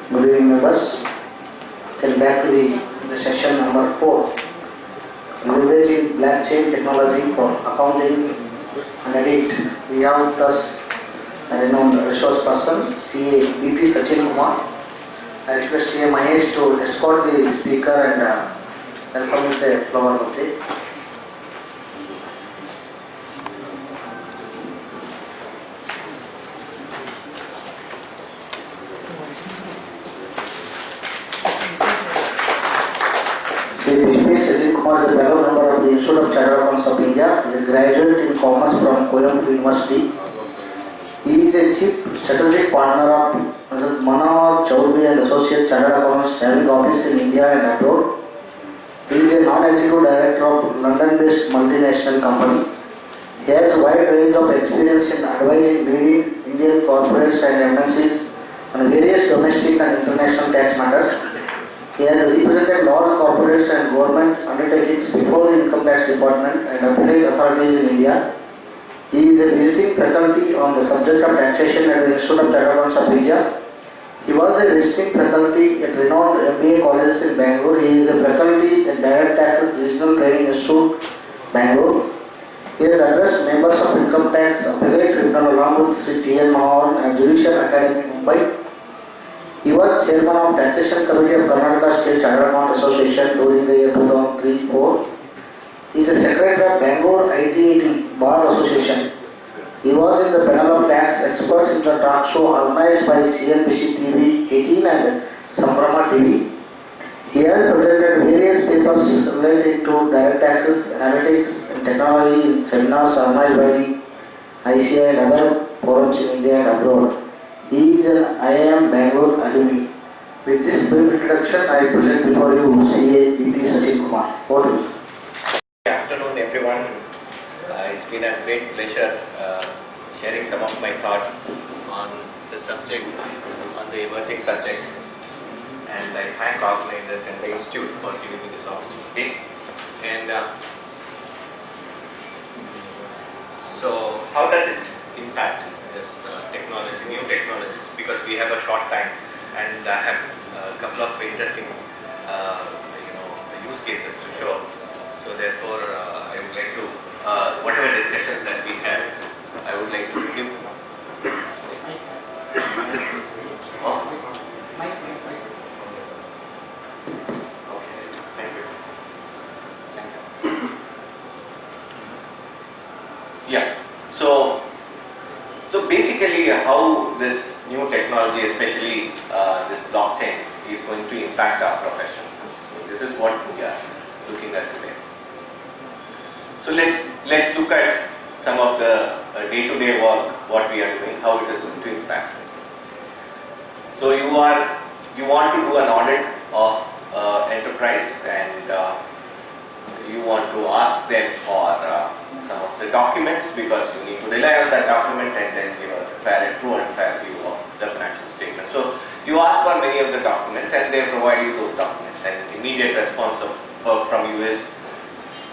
Good evening, members. Getting back to the session number 4, leveraging blockchain technology for accounting and audit. We have thus a renowned resource person, CA BP Sachin Kumar. I request CA Mahesh to escort the speaker and welcome with a flower bouquet. Sachin Kumar is a fellow member of the Institute of Chartered Accountants of India. He is a graduate in Commerce from Coimbatore University. He is a chief strategic partner of Manohar Chowdhury and Associate Chartered Accountants having office in India and abroad. He is a non-executive director of London-based multinational company. He has a wide range of experience in advising leading Indian corporates and MNCs on various domestic and international tax matters. He has represented large corporates and government undertakings before the Income Tax Department and appellate authorities in India. He is a visiting faculty on the subject of taxation at the Institute of Chartered Accountants of India. He was a visiting faculty at renowned MBA colleges in Bangalore. He is a faculty at Direct Taxes Regional Training Institute, Bangalore. He has addressed members of Income Tax Appellate Tribunal along with Sri T.N. Mahan and Judicial Academy, Mumbai. He was chairman of Taxation Committee of Karnataka State Chartered Accountants Association during the year 2003-04. He is a secretary of Bangalore ITAT Bar Association. He was in the panel of tax experts in the talk show organized by CNBC TV 18 and Sambrama TV. He has presented various papers related to direct taxes, analytics, and technology in seminars organized by the ICI and other forums in India and abroad. He is an IIM Bangalore alumni. With this brief introduction, I present before you CA BP Sachin Kumar. Over to you. Good afternoon, everyone. It's been a great pleasure sharing some of my thoughts on the subject, on the emerging subject. And I thank organizers and the Institute for giving me this opportunity. And so, how does it impact this technology, new technologies? Because we have a short time, and I have a couple of interesting, use cases to show. So therefore, I would like to, whatever discussions that we have, I would like to give. Okay, thank you. Yeah. So basically, how this new technology, especially this blockchain, is going to impact our profession. So this is what we are looking at today. So let's look at some of the day-to-day work, what we are doing, how it is going to impact. So you want to do an audit of enterprise, and you want to ask them for some of the documents, because you need to rely on that document and then give a true and fair view of the financial statement. So you ask for many of the documents, and they provide you those documents, and immediate response from you is,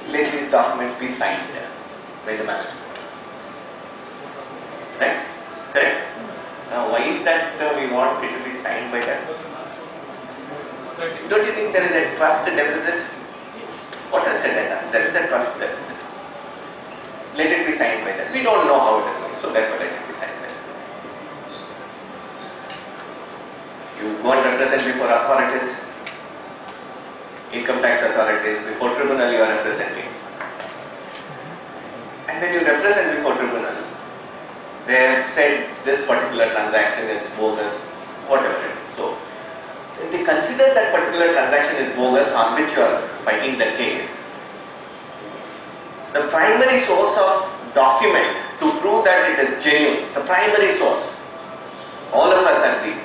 let these documents be signed by the management. Right? Correct? Now, why is that we want it to be signed by them? Don't you think there is a trust deficit? What has said that? There is a trust deficit. Let it be signed by them. We don't know how it is going, so therefore let it be signed by them. You go and represent before authorities, income tax authorities, before tribunal you are representing. And when you represent before tribunal, they have said this particular transaction is bogus, whatever it is. So, when they consider that particular transaction is bogus on which you are fighting the case, the primary source of document to prove that it is genuine, the primary source, all of us agree,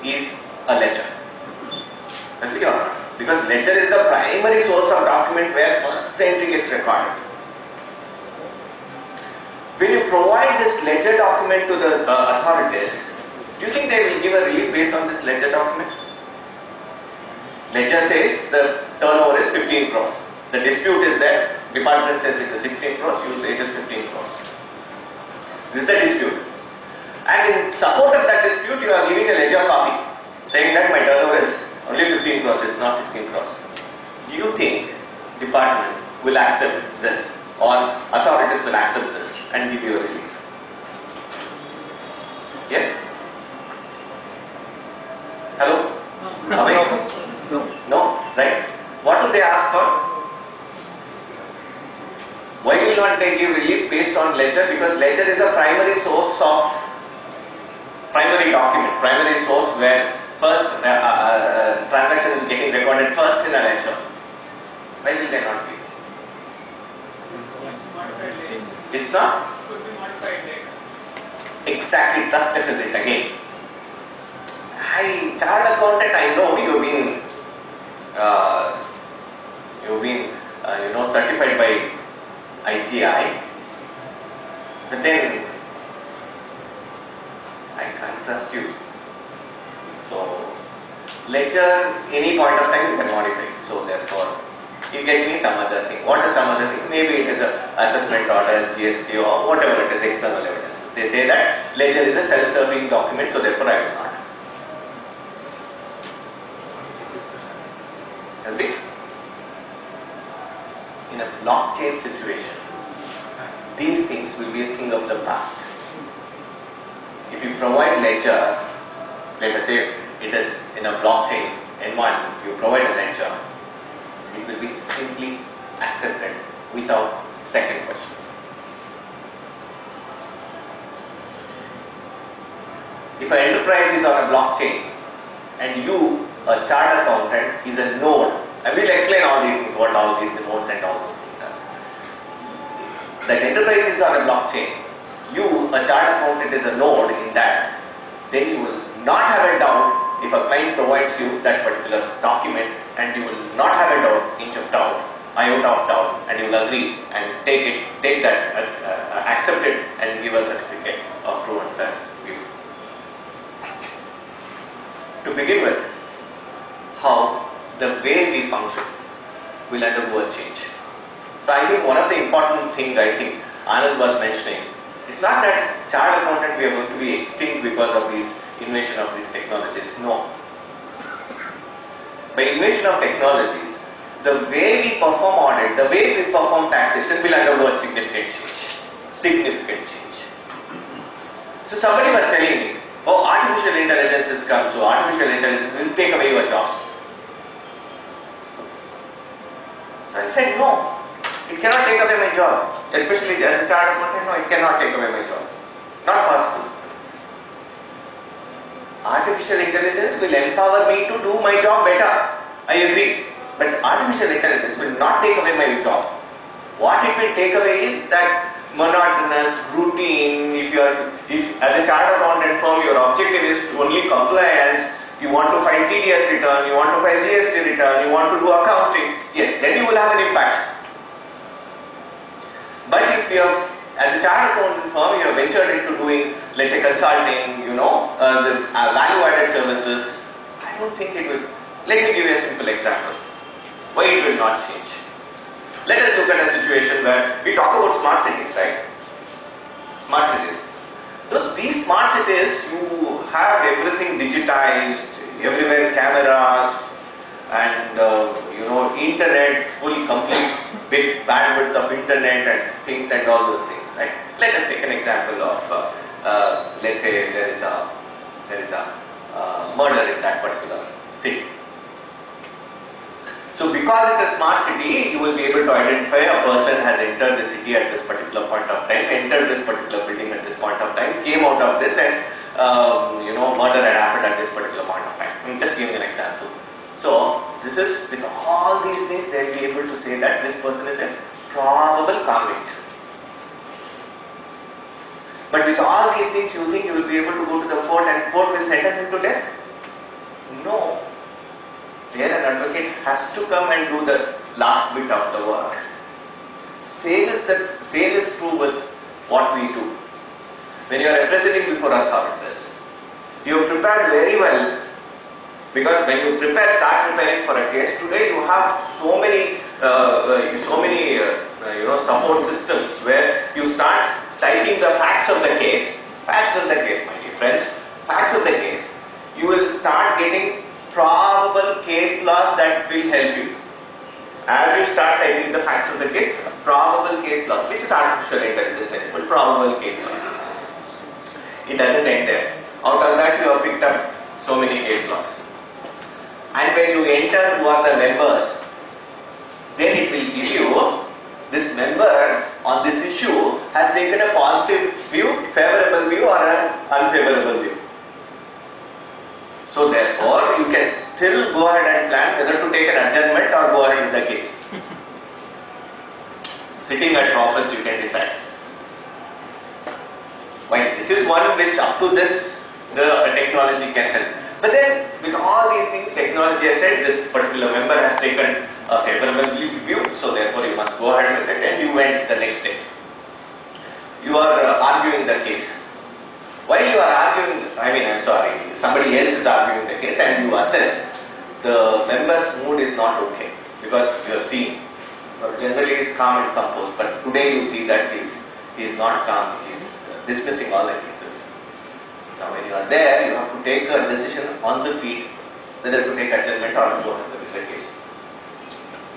is a ledger. Agree or not? Because ledger is the primary source of document where first entry gets recorded. When you provide this ledger document to the authorities, do you think they will give a relief based on this ledger document? Ledger says the turnover is 15 crores. The dispute is there. Department says it is 16 crores. You say it is 15 crores. This is the dispute. And in support of that dispute, you are giving a ledger copy saying that crores, it's not 16 crores. Do you think department will accept this or authorities will accept this and give you a relief? Yes? Hello? Away? No? Right? What do they ask for? Why will not they give relief based on ledger? Because ledger is a primary source of primary document, primary source where first transaction is getting recorded first in a ledger. Why will they not give? It's not? Exactly, trust deficit again. Chartered accountant, I know you've been certified by ICI, but then I can't trust you. So ledger, any point of time you can modify it. So therefore, you get me some other thing. What is some other thing? Maybe it is a assessment order, GST or whatever it is, external evidence. They say that ledger is a self-serving document, so therefore I will not. Agree? In a blockchain situation, these things will be a thing of the past. If you provide ledger, let us say it is in a blockchain N1, you provide a ledger, it will be simply accepted without second question. If an enterprise is on a blockchain and you, a chartered accountant, is a node, I will explain all these things, what all these nodes and all those things are. The enterprise is on a blockchain, you, a chartered accountant, is a node in that, then you will not have a doubt if a client provides you that particular document, and you will not have a doubt, inch of doubt, iota of doubt, and you will agree and take that, accept it and give a certificate of true and fair view. To begin with, how the way we function will undergo a change. So I think one of the important things Anand was mentioning, it's not that chartered accountant we are going to be extinct because of this invention of these technologies. No. By invention of technologies, the way we perform audit, the way we perform taxation will undergo a significant change. Significant change. So somebody was telling me, oh, artificial intelligence has come, so artificial intelligence will take away your jobs. So I said, no, it cannot take away my job. Especially as a chartered accountant, no, it cannot take away my job. Not possible. Artificial intelligence will empower me to do my job better. I agree. But artificial intelligence will not take away my job. What it will take away is that monotonous routine. If as a chartered accountant firm your objective is only compliance, you want to file TDS return, you want to file GST return, you want to do accounting, yes, then you will have an impact. But if you have, as a chartered accountant firm, you have ventured into doing, let's say, consulting, the value-added services, I don't think it will. Let me give you a simple example. Why it will not change? Let us look at a situation where we talk about smart cities, right? Smart cities. These smart cities, you have everything digitized, everywhere cameras, and internet, fully complete big bandwidth of internet and things and all those things, right? Let us take an example of, let's say there is a murder in that particular city. So because it's a smart city, you will be able to identify a person has entered the city at this particular point of time, entered this particular building at this point of time, came out of this and murder had happened at this particular point of time. I'm just giving an example. So this is, with all these things, they will be able to say that this person is a probable convict. But with all these things, you think you will be able to go to the court and court will sentence him to death? No. There an advocate has to come and do the last bit of the work. Same is true with what we do. When you are representing before authorities, you have prepared very well, because when you start preparing for a case, today you have so many support systems where you start typing the facts of the case, my dear friends, facts of the case. You will start getting probable case laws that will help you. As you start writing the facts of the case, probable case laws, which is artificial intelligence enabled probable case laws. It doesn't end there. Out of that, you have picked up so many case laws. And when you enter who are the members, then it will give you this member on this issue has taken a positive view, favorable view, or an unfavorable view. So therefore, you can still go ahead and plan whether to take an adjournment or go ahead with the case. Sitting at office, you can decide. Why? This is one which up to this, the technology can help. But then, with all these things, technology has said this particular member has taken a favorable view, so therefore you must go ahead with it, and you went the next step. You are arguing the case. While you are arguing, somebody else is arguing the case, and you assess the member's mood is not okay, because you have seen, generally he is calm and composed, but today you see that he is not calm, he is dismissing all the cases. Now when you are there, you have to take a decision on the feet whether to take adjournment or to go ahead with the case.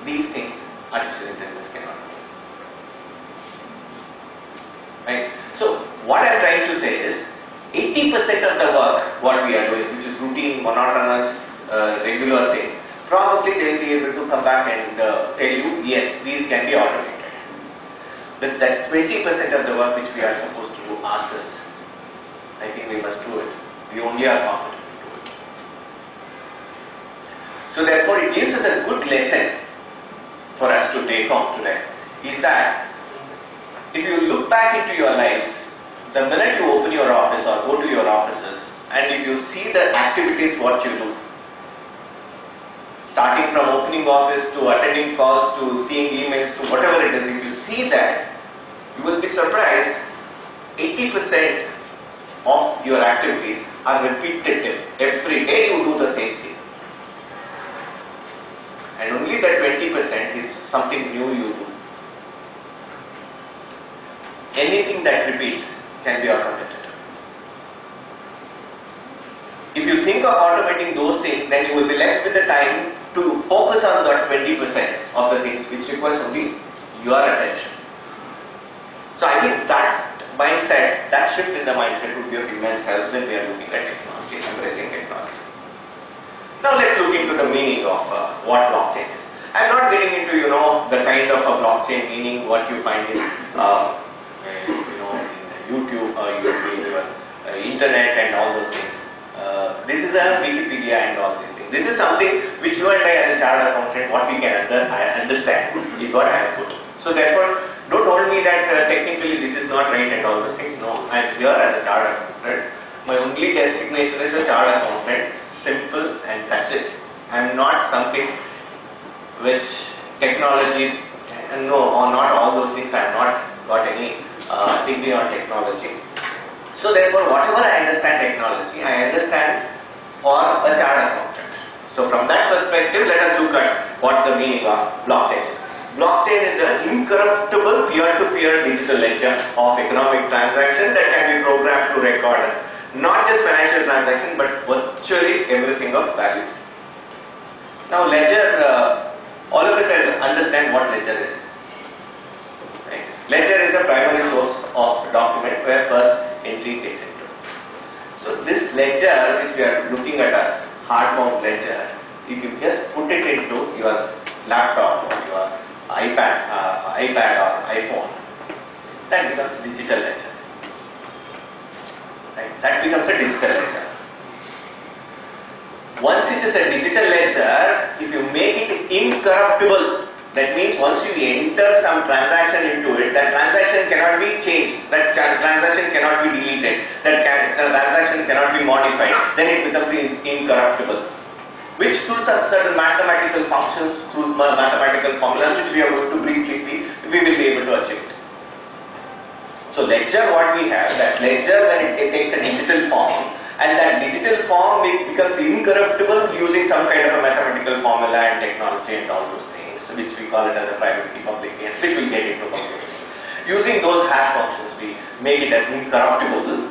These things artificial intelligence cannot do. Right? So what I am trying to say is 80% of the work what we are doing, which is routine, monotonous, regular things, probably they will be able to come back and tell you, yes, these can be automated. But that 20% of the work which we are supposed to do ourselves, I think we must do it. We only are competent to do it. So therefore it gives us a good lesson for us to take home today, is that if you look back into your lives, the minute you open your office or go to your offices, and if you see the activities what you do, starting from opening office to attending calls to seeing emails to whatever it is, if you see that, you will be surprised 80% of your activities are repetitive. Every day you do the same thing. And only that 20% is something new you do. Anything that repeats can be automated. If you think of automating those things, then you will be left with the time to focus on that 20% of the things which requires only your attention. So I think that mindset, that shift in the mindset would be of immense help when we are looking at technology, embracing technology. Now let's look into the meaning of what blockchain is. I am not getting into the kind of a blockchain meaning what you find in YouTube or in your internet and all those things. This is a Wikipedia and all these things. This is something which you and I as a chartered accountant, what we can understand is what I have put. So therefore, don't hold me that technically this is not right and all those things. No, I am here as a chartered accountant. My only designation is a chartered accountant, simple, and that's it. I am not something which technology, no, or not all those things. I have not got any degree on technology. So therefore, whatever I understand technology, I understand for a chartered accountant. So from that perspective, let us look at what the meaning of blockchain is. Blockchain is an incorruptible peer-to-peer digital ledger of economic transaction that can be programmed to record not just financial transaction but virtually everything of value. Now ledger, all of us understand what ledger is. Right? Ledger is a primary source of document where first entry takes into. So this ledger which we are looking at, a hardbound ledger, if you just put it into your laptop or your iPad or iPhone, that becomes digital ledger. Right? That becomes a digital ledger. Once it is a digital ledger, if you make it incorruptible, that means once you enter some transaction into it, that transaction cannot be changed, that transaction cannot be deleted, that transaction cannot be modified, then it becomes incorruptible. Which through certain mathematical functions, through mathematical formulas which we are going to briefly see, we will be able to achieve it. So ledger what we have, that ledger when it takes a digital form, and that digital form becomes incorruptible using some kind of a mathematical formula and technology and all those things, which we call it as a private key public key, which we'll get into public key. Using those hash functions, we make it as incorruptible.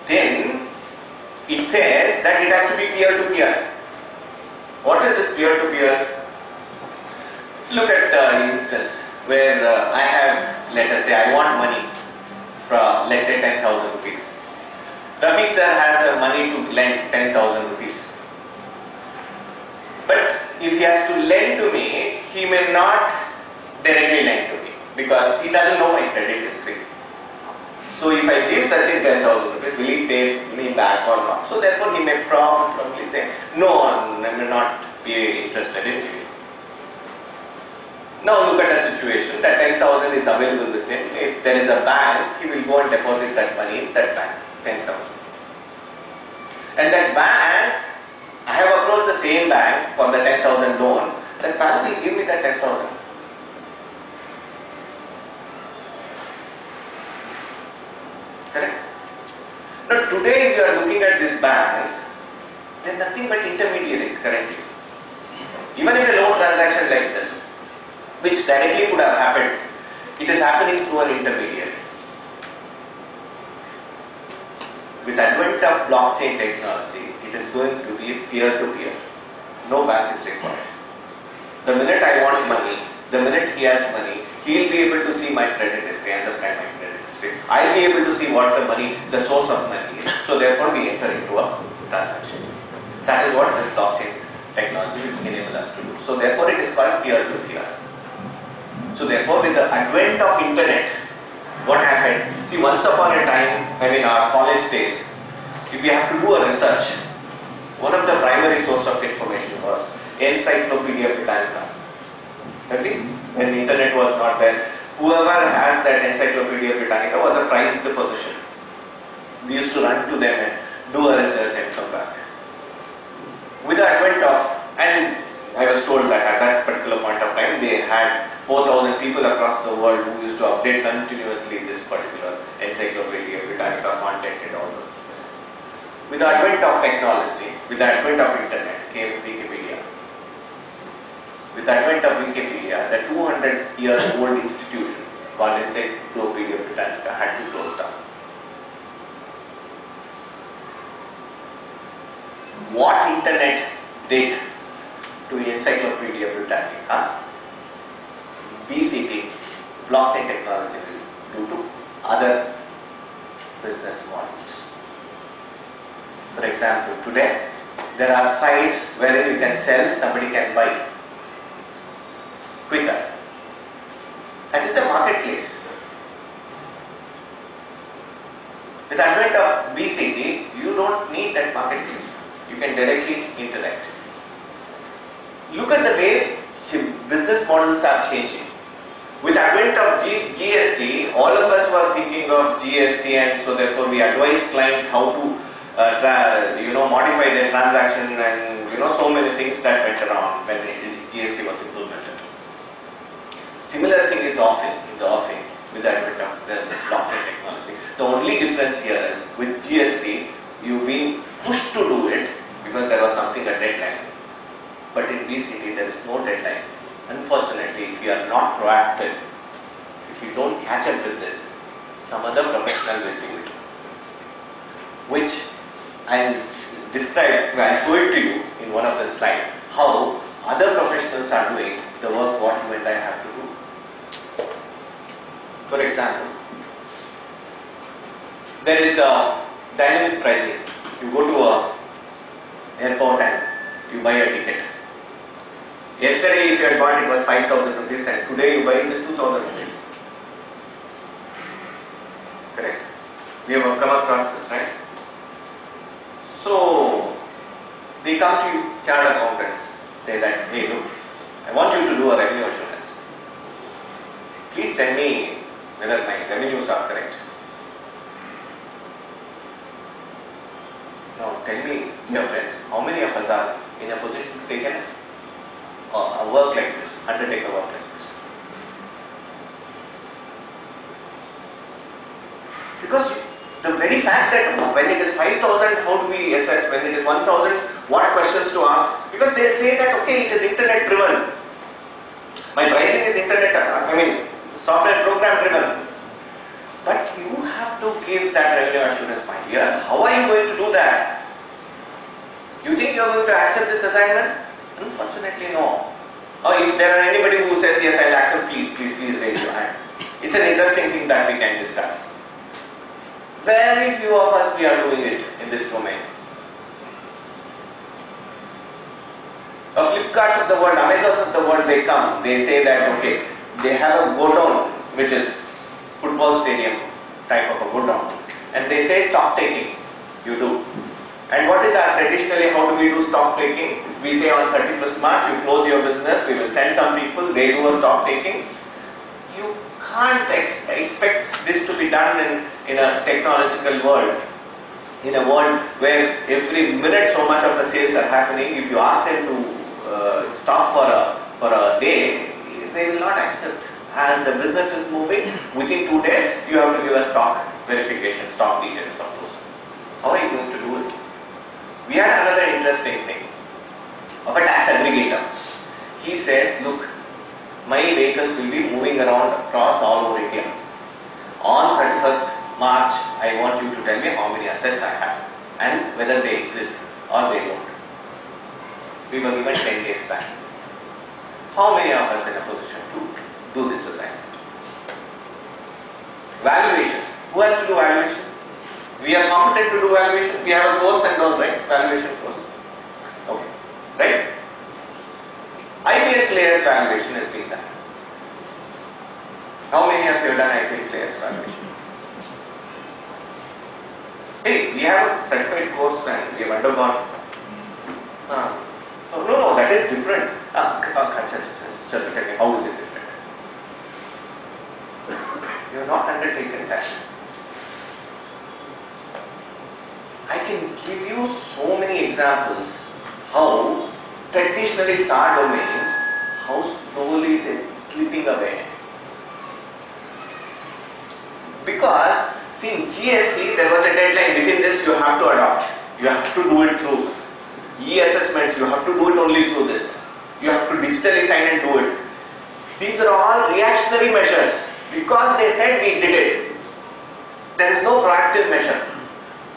Then it says that it has to be peer-to-peer. What is this peer-to-peer? Look at the instance where I have, let us say, I want money from, let's say, 10,000 rupees. Rafiq sir has money to lend 10,000 rupees. But if he has to lend to me, he may not directly lend to me because he doesn't know my credit history. So if I give Sachin 10,000 rupees, will he pay me back or not? So therefore he may probably say, no, I may not be interested in giving. Now look at a situation that 10,000 is available with him. If there is a bank, he will go and deposit that money in that bank, 10,000. And that bank, I have approached the same bank for the 10,000 loan. That bank will give me that 10,000. Correct? Now today if you are looking at these banks, they are nothing but intermediaries currently. Even if a loan transaction like this, which directly could have happened, it is happening through an intermediary. With advent of blockchain technology, it is going to be peer-to-peer. No bank is required. The minute I want money, the minute he has money, he will be able to see my credit history, understand my credit history. I will be able to see what the money, the source of money is. So therefore we enter into a transaction. That is what this blockchain technology will enable us to do. So therefore it is called peer-to-peer. So therefore with the advent of internet, what happened? See, once upon a time, our college days, if we have to do a research, one of the primary source of information was Encyclopedia Britannica. Okay? When the internet was not there, whoever has that Encyclopedia Britannica was a prized position. We used to run to them and do a research and come back. With the advent of, and I was told that at that particular point of time, they had 4,000 people across the world who used to update continuously this particular Encyclopedia Britannica content and all those things. With the advent of technology, with the advent of internet came Wikipedia. With the advent of Wikipedia, the 200-year-old institution called Encyclopedia Britannica had to close down. What internet did to Encyclopedia Britannica, BCT, blockchain technology, will do to other business models. For example, today there are sites where you can sell, somebody can buy quicker. That is a marketplace. With the advent of BCT, you don't need that marketplace. You can directly interact. Look at the way business models are changing. With advent of GST, all of us were thinking of GST, and so therefore we advise client how to modify their transaction, and so many things that went around when GST was implemented. Similar thing is in the offing with the advent of the blockchain technology. The only difference here is with GST, you've been pushed to do it because there was something, a deadline. But in BCT, there is no deadline. Unfortunately, if you are not proactive, if you don't catch up with this, some other professional will do it. Which I'll show it to you in one of the slides, how other professionals are doing the work what you and I have to do. For example, there is a dynamic pricing. You go to an airport and you buy a ticket. Yesterday, if you had bought, it was 5,000 rupees, and today you buy it is 2,000 rupees. Correct? We have come across this, right? So, they come to you, chartered accountants, say that, hey, look, I want you to do a revenue assurance. Please tell me whether my revenues are correct. Now, tell me, dear friends, how many of us are in a position to take a work like this, undertake a work like this? Because the very fact that when it is 5,000, how do we assess? When it is 1,000, what questions to ask? Because they say that, okay, it is internet driven. My pricing is software program driven. But you have to give that revenue assurance, my dear. How are you going to do that? You think you are going to accept this assignment? Unfortunately, no. Or if there are anybody who says, yes, I'll accept, please raise your hand. It's an interesting thing that we can discuss. Very few of us we are doing it in this domain. The Flipkarts of the world, Amazons of the world, they come, they say that, okay, they have a go-down, which is football stadium type of a go-down, and they say stock taking, you do. And what is our traditionally, how do we do stock taking? We say on 31st March, you close your business, we will send some people, they do a stock taking. You can't expect this to be done in a technological world. In a world where every minute so much of the sales are happening, if you ask them to stop for a day, they will not accept. As the business is moving, within 2 days, you have to give a stock verification, stock details of those. How are you going to do it? We had another interesting thing of a tax aggregator. He says, look, my vehicles will be moving around across all over India. On 31st March, I want you to tell me how many assets I have and whether they exist or they don't. We were given 10 days time. How many of us in a position to do this assignment? Valuation. Who has to do valuation? We are competent to do valuation. We have a course and all, right? Valuation course. Okay. Right? IPL players valuation has been done. How many of you have done IPL players valuation? Hey, we have a certified course and we have undergone. No, that is different. How is it different? You have not undertaken that. I can give you so many examples how traditionally it's our domain, how slowly it is slipping away. Because, see, in GST there was a deadline, within this you have to adopt. You have to do it through e-assessments, you have to do it only through this. You have to digitally sign and do it. These are all reactionary measures. Because they said we did it, there is no proactive measure.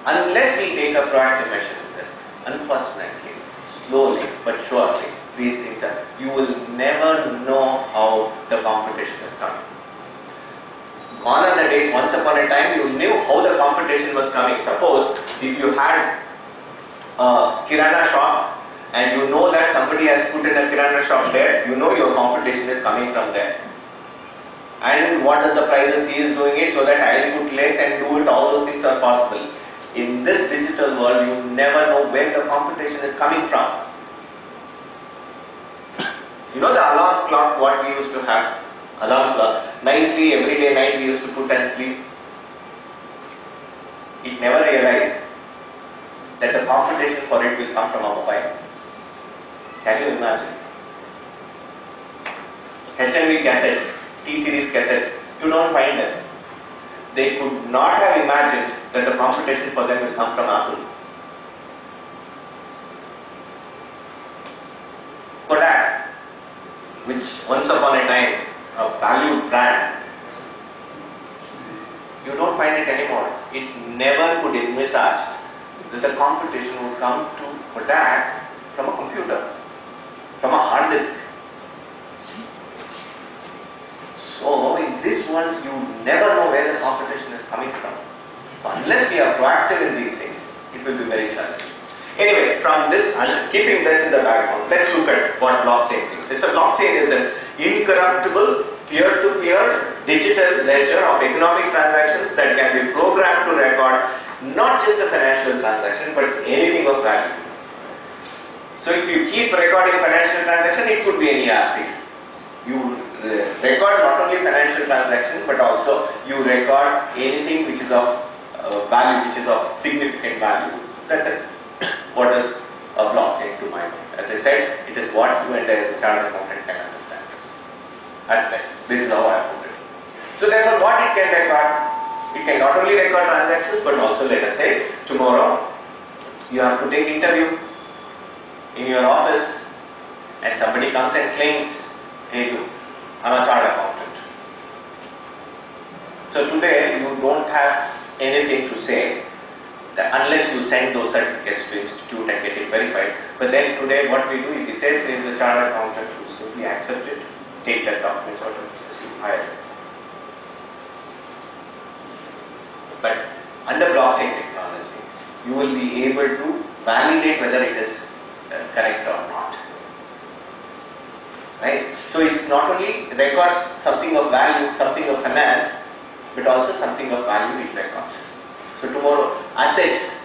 Unless we take a proactive measure in this, unfortunately, slowly but surely, these things are, you will never know how the competition is coming. Gone are the days, once upon a time, you knew how the competition was coming. Suppose, if you had a Kirana shop, and you know that somebody has put in a Kirana shop there, you know your competition is coming from there. And what does the prices he is doing it so that I will put less and do it, all those things are possible. In this digital world, you never know where the competition is coming from. You know the alarm clock, what we used to have? Alarm clock. Nicely, every day night we used to put and sleep. It never realized that the competition for it will come from a mobile. Can you imagine? HMV cassettes, T-series cassettes, you don't find them. They could not have imagined that the competition for them will come from Apple. Kodak, which once upon a time, a valued brand, you don't find it anymore. It never could envisage that the competition would come to Kodak from a computer, from a hard disk. So in this one, you never know where the competition is coming from. So unless we are proactive in these things, it will be very challenging. Anyway, from this, keeping this in the background, let's look at what blockchain means. It's a blockchain is an incorruptible, peer-to-peer digital ledger of economic transactions that can be programmed to record not just a financial transaction, but anything of value. So if you keep recording financial transaction, it could be any ERP. You record not only financial transaction, but also you record anything which is of value, which is of significant value. That is what is a blockchain to my mind. As I said, it is what you and I as a chartered accountant can understand this. At best, this is how I put it. So therefore, what it can record? It can not only record transactions, but also, let us say, tomorrow you have to take interview in your office, and somebody comes and claims, hey, I'm a chartered accountant. So today you don't have anything to say that unless you send those certificates to institute and get it verified. But then today what we do, if he says he is a chartered accountant, you simply accept it, take that document out and you hire it. But under blockchain technology, you will be able to validate whether it is correct or not. Right? So it's not only records something of value, something of finance, but also something of value it records. So tomorrow, assets,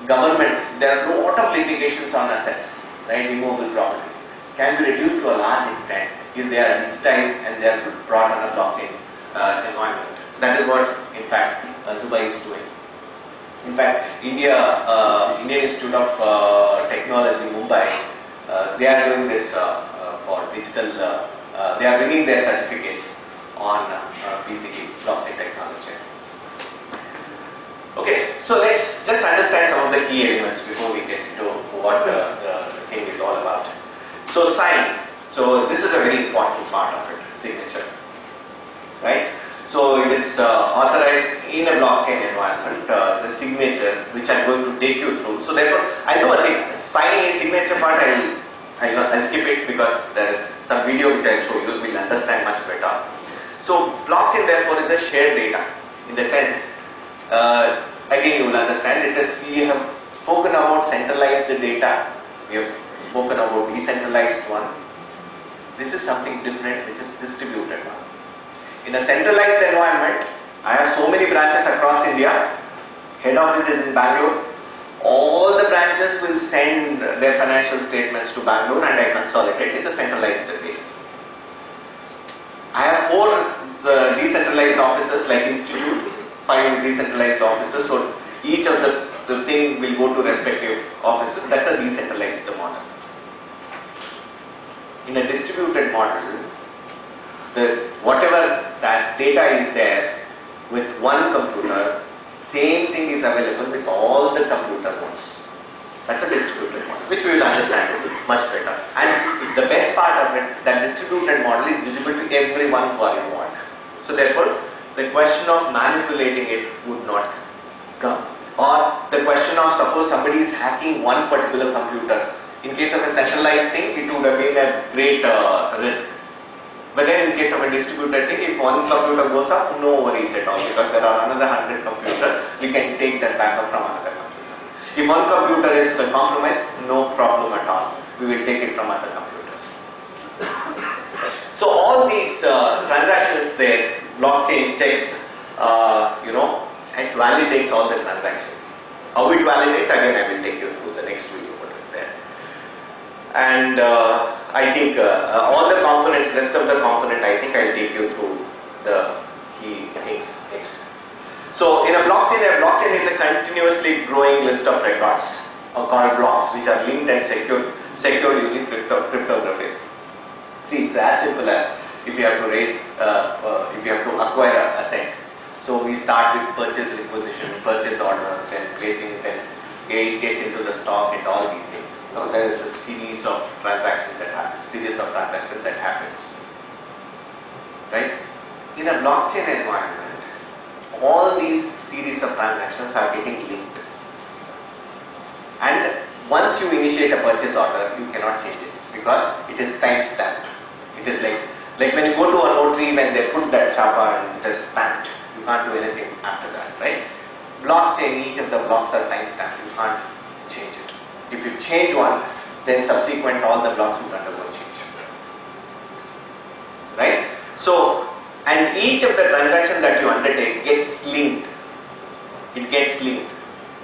government, there are a lot of litigations on assets, right? Immovable properties can be reduced to a large extent if they are digitized and they are brought on a blockchain environment. That is what, in fact, Dubai is doing. In fact, Indian Institute of Technology, Mumbai, they are doing this for digital. They are bringing their certificates on BCT, blockchain technology. Okay, so let's just understand some of the key elements before we get into what the thing is all about. So sign. So this is a very important part of it, signature, right? So it is authorized in a blockchain environment, the signature, which I'm going to take you through. So therefore, I'll do a thing. Signing a signature part, I'll skip it because there is some video which I'll show you. You will understand much better. So blockchain therefore is a shared data in the sense. Again, you will understand it as we have spoken about centralized data, we have spoken about decentralized one. This is something different, which is distributed one. In a centralized environment, I have so many branches across India. Head office is in Bangalore. All the branches will send their financial statements to Bangalore and I consolidate. It's a centralized data. I have 4 decentralized offices like Institute. 5 decentralized offices, so each of the thing will go to respective offices. That's a decentralized model. In a distributed model, whatever that data is there with one computer, same thing is available with all the computer nodes. That's a distributed model, which we will understand much better. And the best part of it, that distributed model is visible to everyone who are involved. So therefore, the question of manipulating it would not come. Or the question of suppose somebody is hacking one particular computer. In case of a centralized thing, it would have been a great risk. But then in case of a distributed thing, if one computer goes up, no worries at all because there are another 100 computers, we can take that backup from another computer. If one computer is compromised, no problem at all. We will take it from other computers. So all these transactions there, blockchain checks, it validates all the transactions. How it validates, again I will take you through the next video what is there. And I think all the components, rest of the component, I think I'll take you through the key things next. So in a blockchain is a continuously growing list of records called blocks which are linked and secured using cryptography. See, it's as simple as if you have to if you have to acquire an asset. So we start with purchase requisition, purchase order, then placing, then it gets into the stock and all these things. So there is a series of transactions that happens. Right? In a blockchain environment, all these series of transactions are getting linked. And once you initiate a purchase order, you cannot change it because it is time stamped. It is like when you go to a notary, when they put that chapa and it is stamped, you can't do anything after that, right? Blockchain, each of the blocks are time stamped, you can't change it. If you change one, then subsequent all the blocks will undergo change. Right? So, and each of the transactions that you undertake gets linked. It gets linked.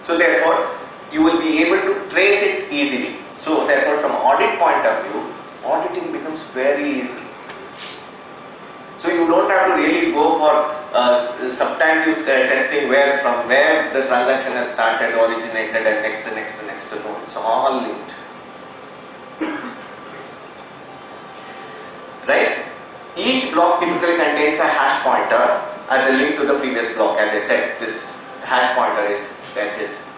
So therefore, you will be able to trace it easily. So therefore, from audit point of view, auditing becomes very easy. So you don't have to really go for substantive testing from where the transaction has started, originated, and next. No, it's all linked. Right? Each block typically contains a hash pointer as a link to the previous block. As I said, this hash pointer is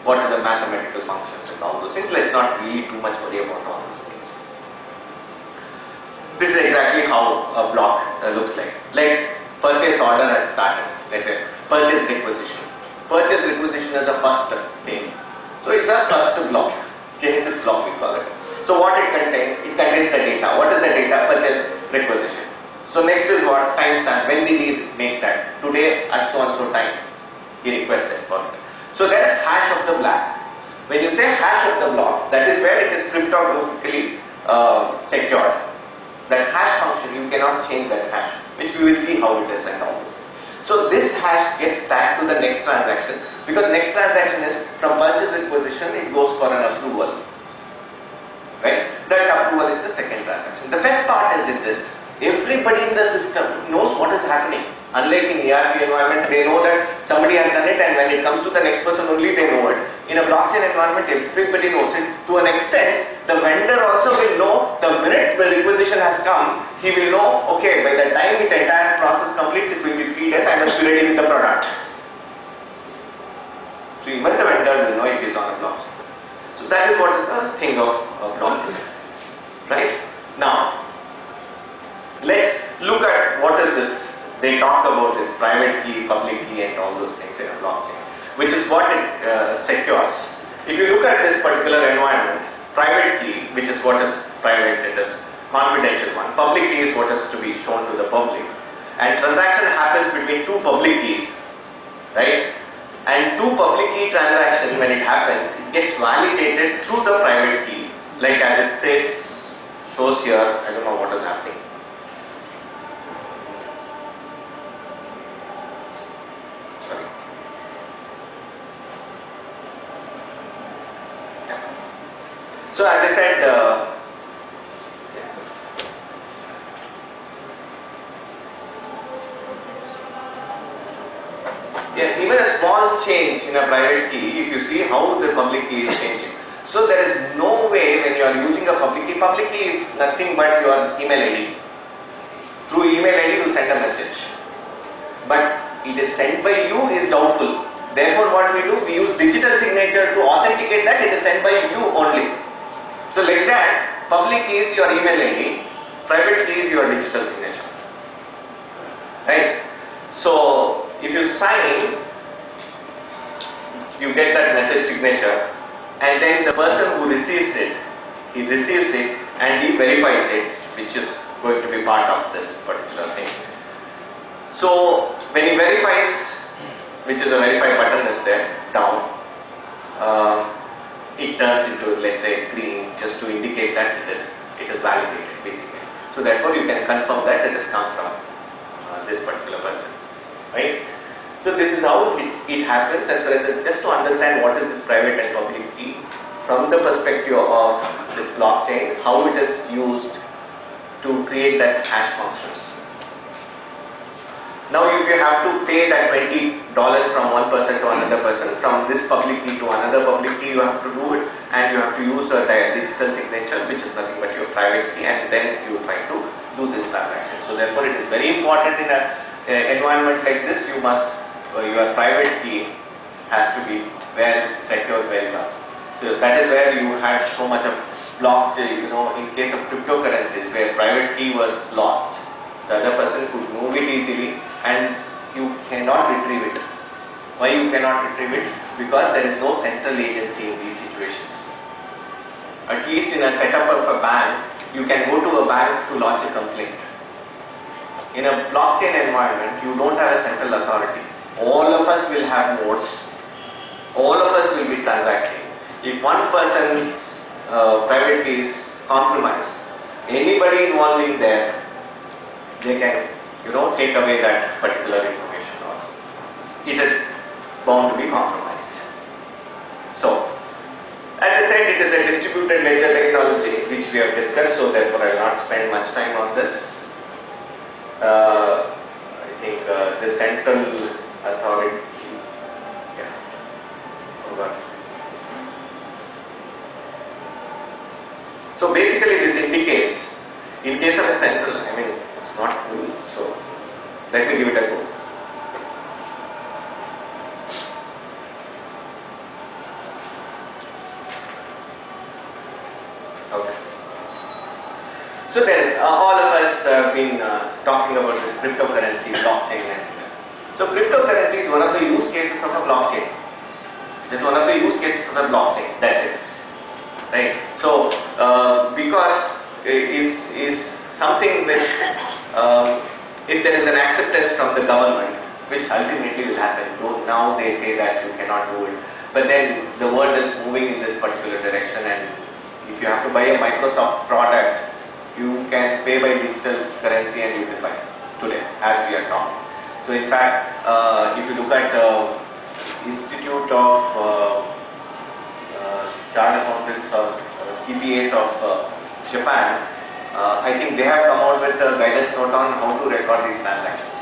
what are the mathematical functions and all those things. Let's not really too much worry about all those things. This is exactly how a block looks like. Like purchase order has started. Let's say purchase requisition. Purchase requisition is the first thing. So it's a first block, Genesis block. block we call it. So what it contains? It contains the data. What is the data? Purchase requisition. So next is what? Timestamp. When did he make that? Today at so and so time. He requested for it. So then hash of the block. When you say hash of the block, that is where it is cryptographically secured. That hash function, you cannot change that hash, which we will see how it is and all this. So this hash gets tagged to the next transaction, because next transaction is from purchase requisition, it goes for an approval. Right? That approval is the second transaction. The best part is in this, everybody in the system knows what is happening. Unlike in ERP environment, they know that somebody has done it, and when it comes to the next person only they know it. In a blockchain environment, everybody knows it. To an extent, the vendor also will know the minute the requisition has come, he will know, okay, by the time the entire process completes, it will be 3 days, I must be ready with the product. So even the vendor will know it is on a blockchain. So that is what is the thing of blockchain. Right? Now, let's look at what is this. They talk about this private key, public key and all those things in a blockchain, which is what it secures. If you look at this particular environment, private key, which is what is private, it is confidential one. Public key is what is to be shown to the public. And transaction happens between two public keys, right? And two public key transaction, when it happens, it gets validated through the private key. Like as it says, shows here, I don't know what is happening. So as I said, even a small change in a private key, if you see how the public key is changing. So there is no way when you are using a public key is nothing but your email ID. Through email ID you send a message. But it is sent by you is doubtful. Therefore what we do, we use digital signature to authenticate that it is sent by you only. So like that, public key is your email ID, private key is your digital signature. Right? So if you sign, you get that message signature, and then the person who receives it, he receives it and he verifies it, which is going to be part of this particular thing. So when he verifies, which is a verify button is there down, it turns into, let's say, green, just to indicate that it is validated basically. So therefore you can confirm that it has come from this particular person, right? So this is how it happens, as far as just to understand what is this private and public key from the perspective of this blockchain, how it is used to create that hash functions. Now if you have to pay that $20 from one person to another person, from this public key to another public key, you have to do it, and you have to use a digital signature, which is nothing but your private key, and then you try to do this transaction. So therefore it is very important in an environment like this, you must, your private key has to be well secured very well. So that is where you had so much of blockchain, in case of cryptocurrencies where private key was lost, the other person could move it easily and you cannot retrieve it. Why you cannot retrieve it? Because there is no central agency in these situations. At least in a setup of a bank, you can go to a bank to launch a complaint. In a blockchain environment, you don't have a central authority. All of us will have nodes. All of us will be transacting. If one person's private key is compromised, anybody involved in there, they can, take away that particular information, or it is bound to be compromised. So, as I said, it is a distributed ledger technology which we have discussed, so therefore I will not spend much time on this. I think the central authority, so basically this indicates, in case of a central, it's not full, so let me give it a go. Okay. So then, all of us have been talking about this cryptocurrency, blockchain, and so cryptocurrency is one of the use cases of a blockchain. It is one of the use cases of the blockchain. That's it, right? So because is something which if there is an acceptance from the government, which ultimately will happen. Though now they say that you cannot do it, but then the world is moving in this particular direction, and if you have to buy a Microsoft product, you can pay by digital currency and you will buy today as we are talking. So in fact, if you look at Institute of Chartered Accountants or CPAs of Japan, I think they have come out with a guidance note on how to record these transactions.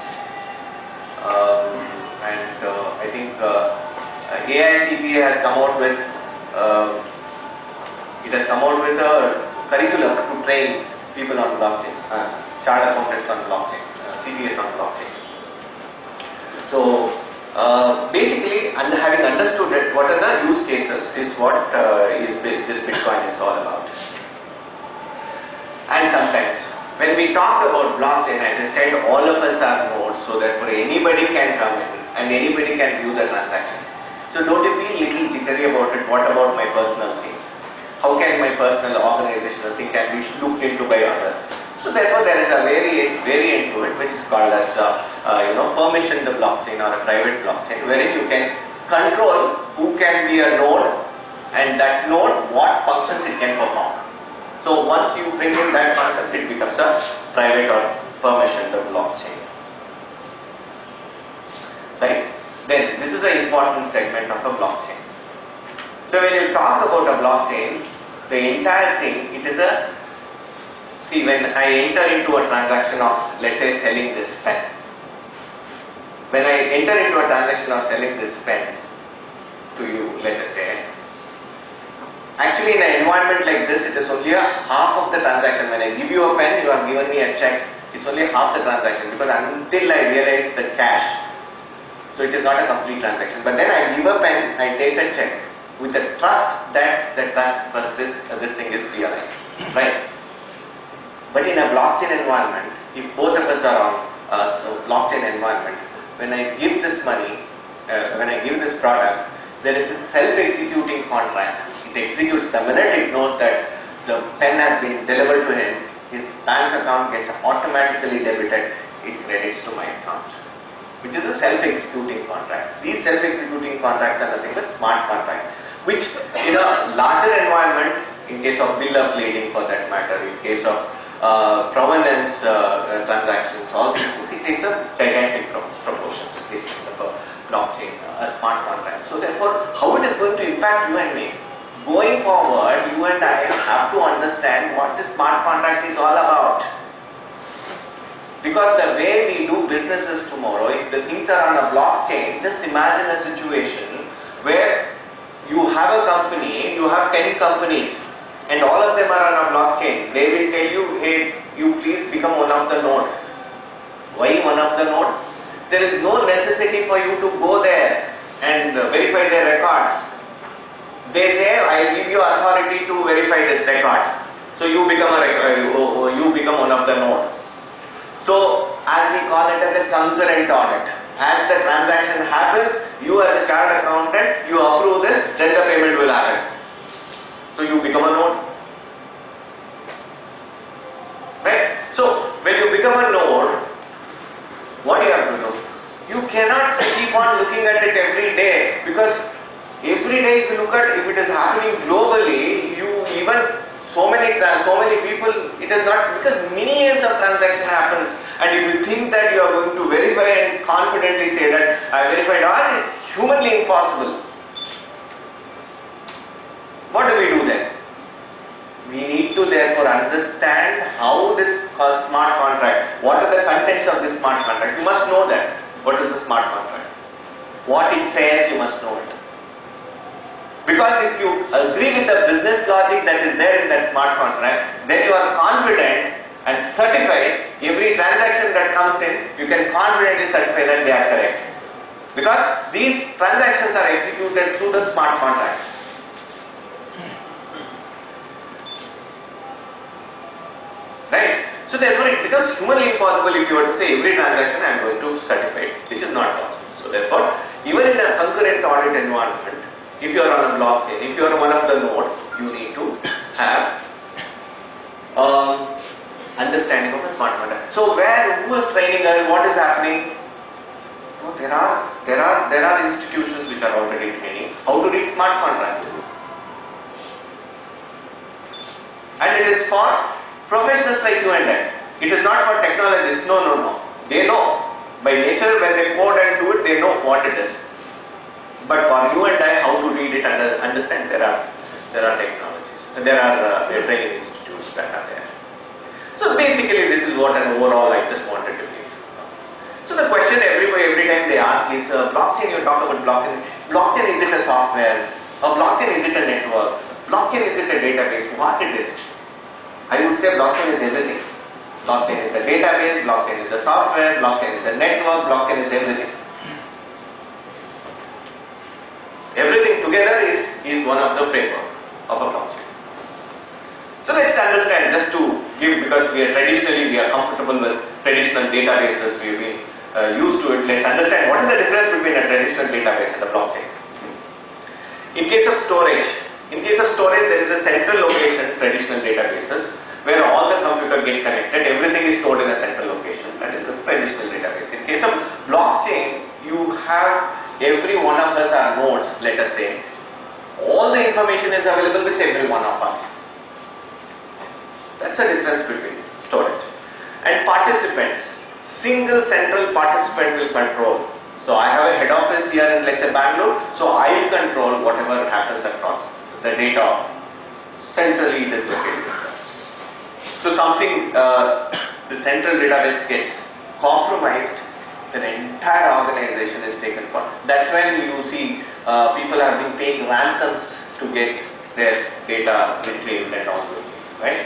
I think AICPA has come out with a curriculum to train people on blockchain, chartered accountants on blockchain, CPAs on blockchain. So basically, having understood it, what are the use cases is what this Bitcoin is all about. And sometimes when we talk about blockchain, as I said, all of us are nodes, so therefore anybody can come in and anybody can view the transaction. So don't you feel little jittery about it? What about my personal things? How can my personal organizational thing can be looked into by others? So therefore there is a variant to it, which is called as permission the blockchain or a private blockchain, wherein you can control who can be a node and that node what functions it can perform. So once you bring in that concept, it becomes a private or permission the blockchain. Right? Then this is an important segment of a blockchain. So when you talk about a blockchain, the entire thing, it is a, see, when I enter into a transaction of, let's say, selling this pen. When I enter into a transaction of selling this pen to you, let us say, actually in an environment like this, it is only a half of the transaction. When I give you a pen, you have given me a check, it's only half the transaction, because until I realize the cash, so it is not a complete transaction. But then I give a pen, I take a check with the trust that this thing is realized, right? But in a blockchain environment, if both of us are on a blockchain environment, when I give this money, when I give this product, there is a self-executing contract. It executes the minute it knows that the pen has been delivered to him, his bank account gets automatically debited, it credits to my account, which is a self-executing contract. These self-executing contracts are nothing but smart contracts, which in a larger environment, in case of bill of lading for that matter, in case of provenance transactions, all these things, it takes a gigantic proportions, this kind of a blockchain, a smart contract. So therefore, how it is going to impact you and me? Going forward, you and I have to understand what this smart contract is all about. Because the way we do businesses tomorrow, if the things are on a blockchain, just imagine a situation where you have a company, you have 10 companies, and all of them are on a blockchain. They will tell you, hey, you please become one of the node. Why one of the node? There is no necessity for you to go there and verify their records. They say, I will give you authority to verify this record. So you become one of the node. So as we call it as a concurrent audit. As the transaction happens, you as a chartered accountant, you approve this, then the payment will happen. So you become a node. Right? So when you become a node, what do you have to do? You cannot keep on looking at it every day, because every day if you look at, if it is happening globally, so many people, it is not, because millions of transactions happens, and if you think that you are going to verify and confidently say that I verified all, it's humanly impossible. What do we do then? We need to therefore understand how this smart contract, what are the contents of this smart contract. You must know that. What is the smart contract? What it says, you must know it. Because if you agree with the business logic that is there in that smart contract, then you are confident and certified. Every transaction that comes in, you can confidently certify that they are correct. Because these transactions are executed through the smart contracts. Right? So therefore it becomes humanly impossible if you were to say every transaction I am going to certify it, which is not possible. So therefore, even in a concurrent audit environment, if you are on a blockchain, if you are one of the nodes, you need to have So who is training us? What is happening? No, there are institutions which are already training how to read smart contract. And it is for professionals like you and I. It is not for technologists. No. They know. By nature, when they code and do it, they know what it is. But for you and I, how to read it and understand, there are technologies. There are training institutes that are there. So basically, this is what an overall I just wanted to give. So the question every time they ask is, blockchain, you talk about blockchain. Blockchain, is it a software? Or blockchain, is it a network? Blockchain, is it a database? What it is? I would say blockchain is everything. Blockchain is a database, blockchain is a software, blockchain is a network, blockchain is everything. Everything together is one of the framework of a blockchain. So let's understand, just to give, because we are comfortable with traditional databases, we've been used to it. Let's understand what is the difference between a traditional database and a blockchain. In case of storage, there is a central location, traditional databases, where all the computer get connected, everything is stored in a central location. That is a traditional database. In case of blockchain, you have every one of us are nodes, let us say. All the information is available with every one of us. That's the difference between storage. And participants, single central participant will control. So I have a head office here in, let's say, Bangalore, so I will control whatever happens across the data. Centrally it is located. So something, the central database gets compromised, the entire organization is taken for. That's when you see people have been paying ransoms to get their data retrieved and all those things, right?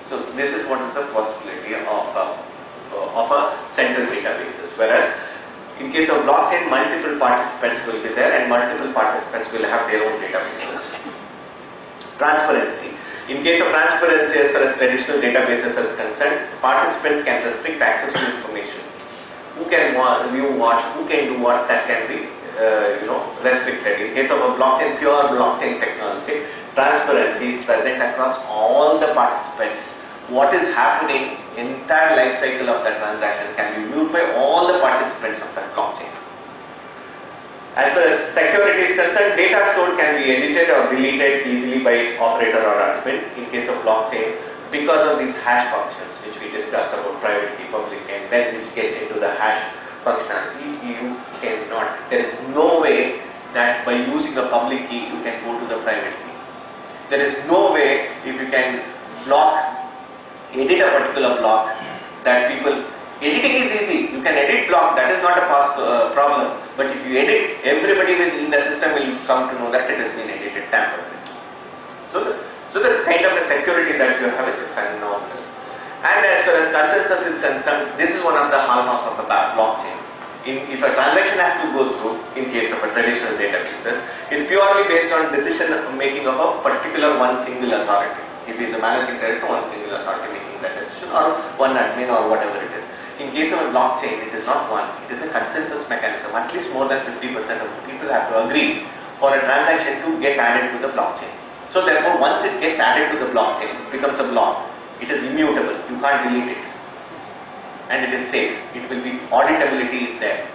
So this is what is the possibility of a central databases. Whereas in case of blockchain, multiple participants will be there and multiple participants will have their own databases. Transparency. In case of transparency, as far as traditional databases is concerned, participants can restrict access to information. Who can view what, who can do what, that can be restricted. In case of a blockchain, pure blockchain technology, transparency is present across all the participants. What is happening, entire life cycle of that transaction can be viewed by all the participants of that blockchain. As far as security is concerned, data stored can be edited or deleted easily by operator or admin. In case of blockchain, because of these hash functions which we discussed about private key, public key, and then which gets into the hash functionality, you cannot, there is no way that by using a public key you can go to the private key. There is no way if you can edit a particular block that people, editing is easy, you can edit block, that is not a problem, but if you edit, everybody in the system will come to know that it has been edited, tampered with. So the kind of a security that you have is phenomenal. And as far as consensus is concerned, this is one of the hallmarks of a blockchain. If a transaction has to go through, in case of a traditional databases, it's purely based on decision making of a particular one single authority. If it is a managing director, one single authority making that decision, or one admin or whatever it is. In case of a blockchain, it is not one, it is a consensus mechanism. At least more than 50% of the people have to agree for a transaction to get added to the blockchain. So therefore, once it gets added to the blockchain, it becomes a block. It is immutable, you can't delete it. And it is safe, it will be, auditability is there.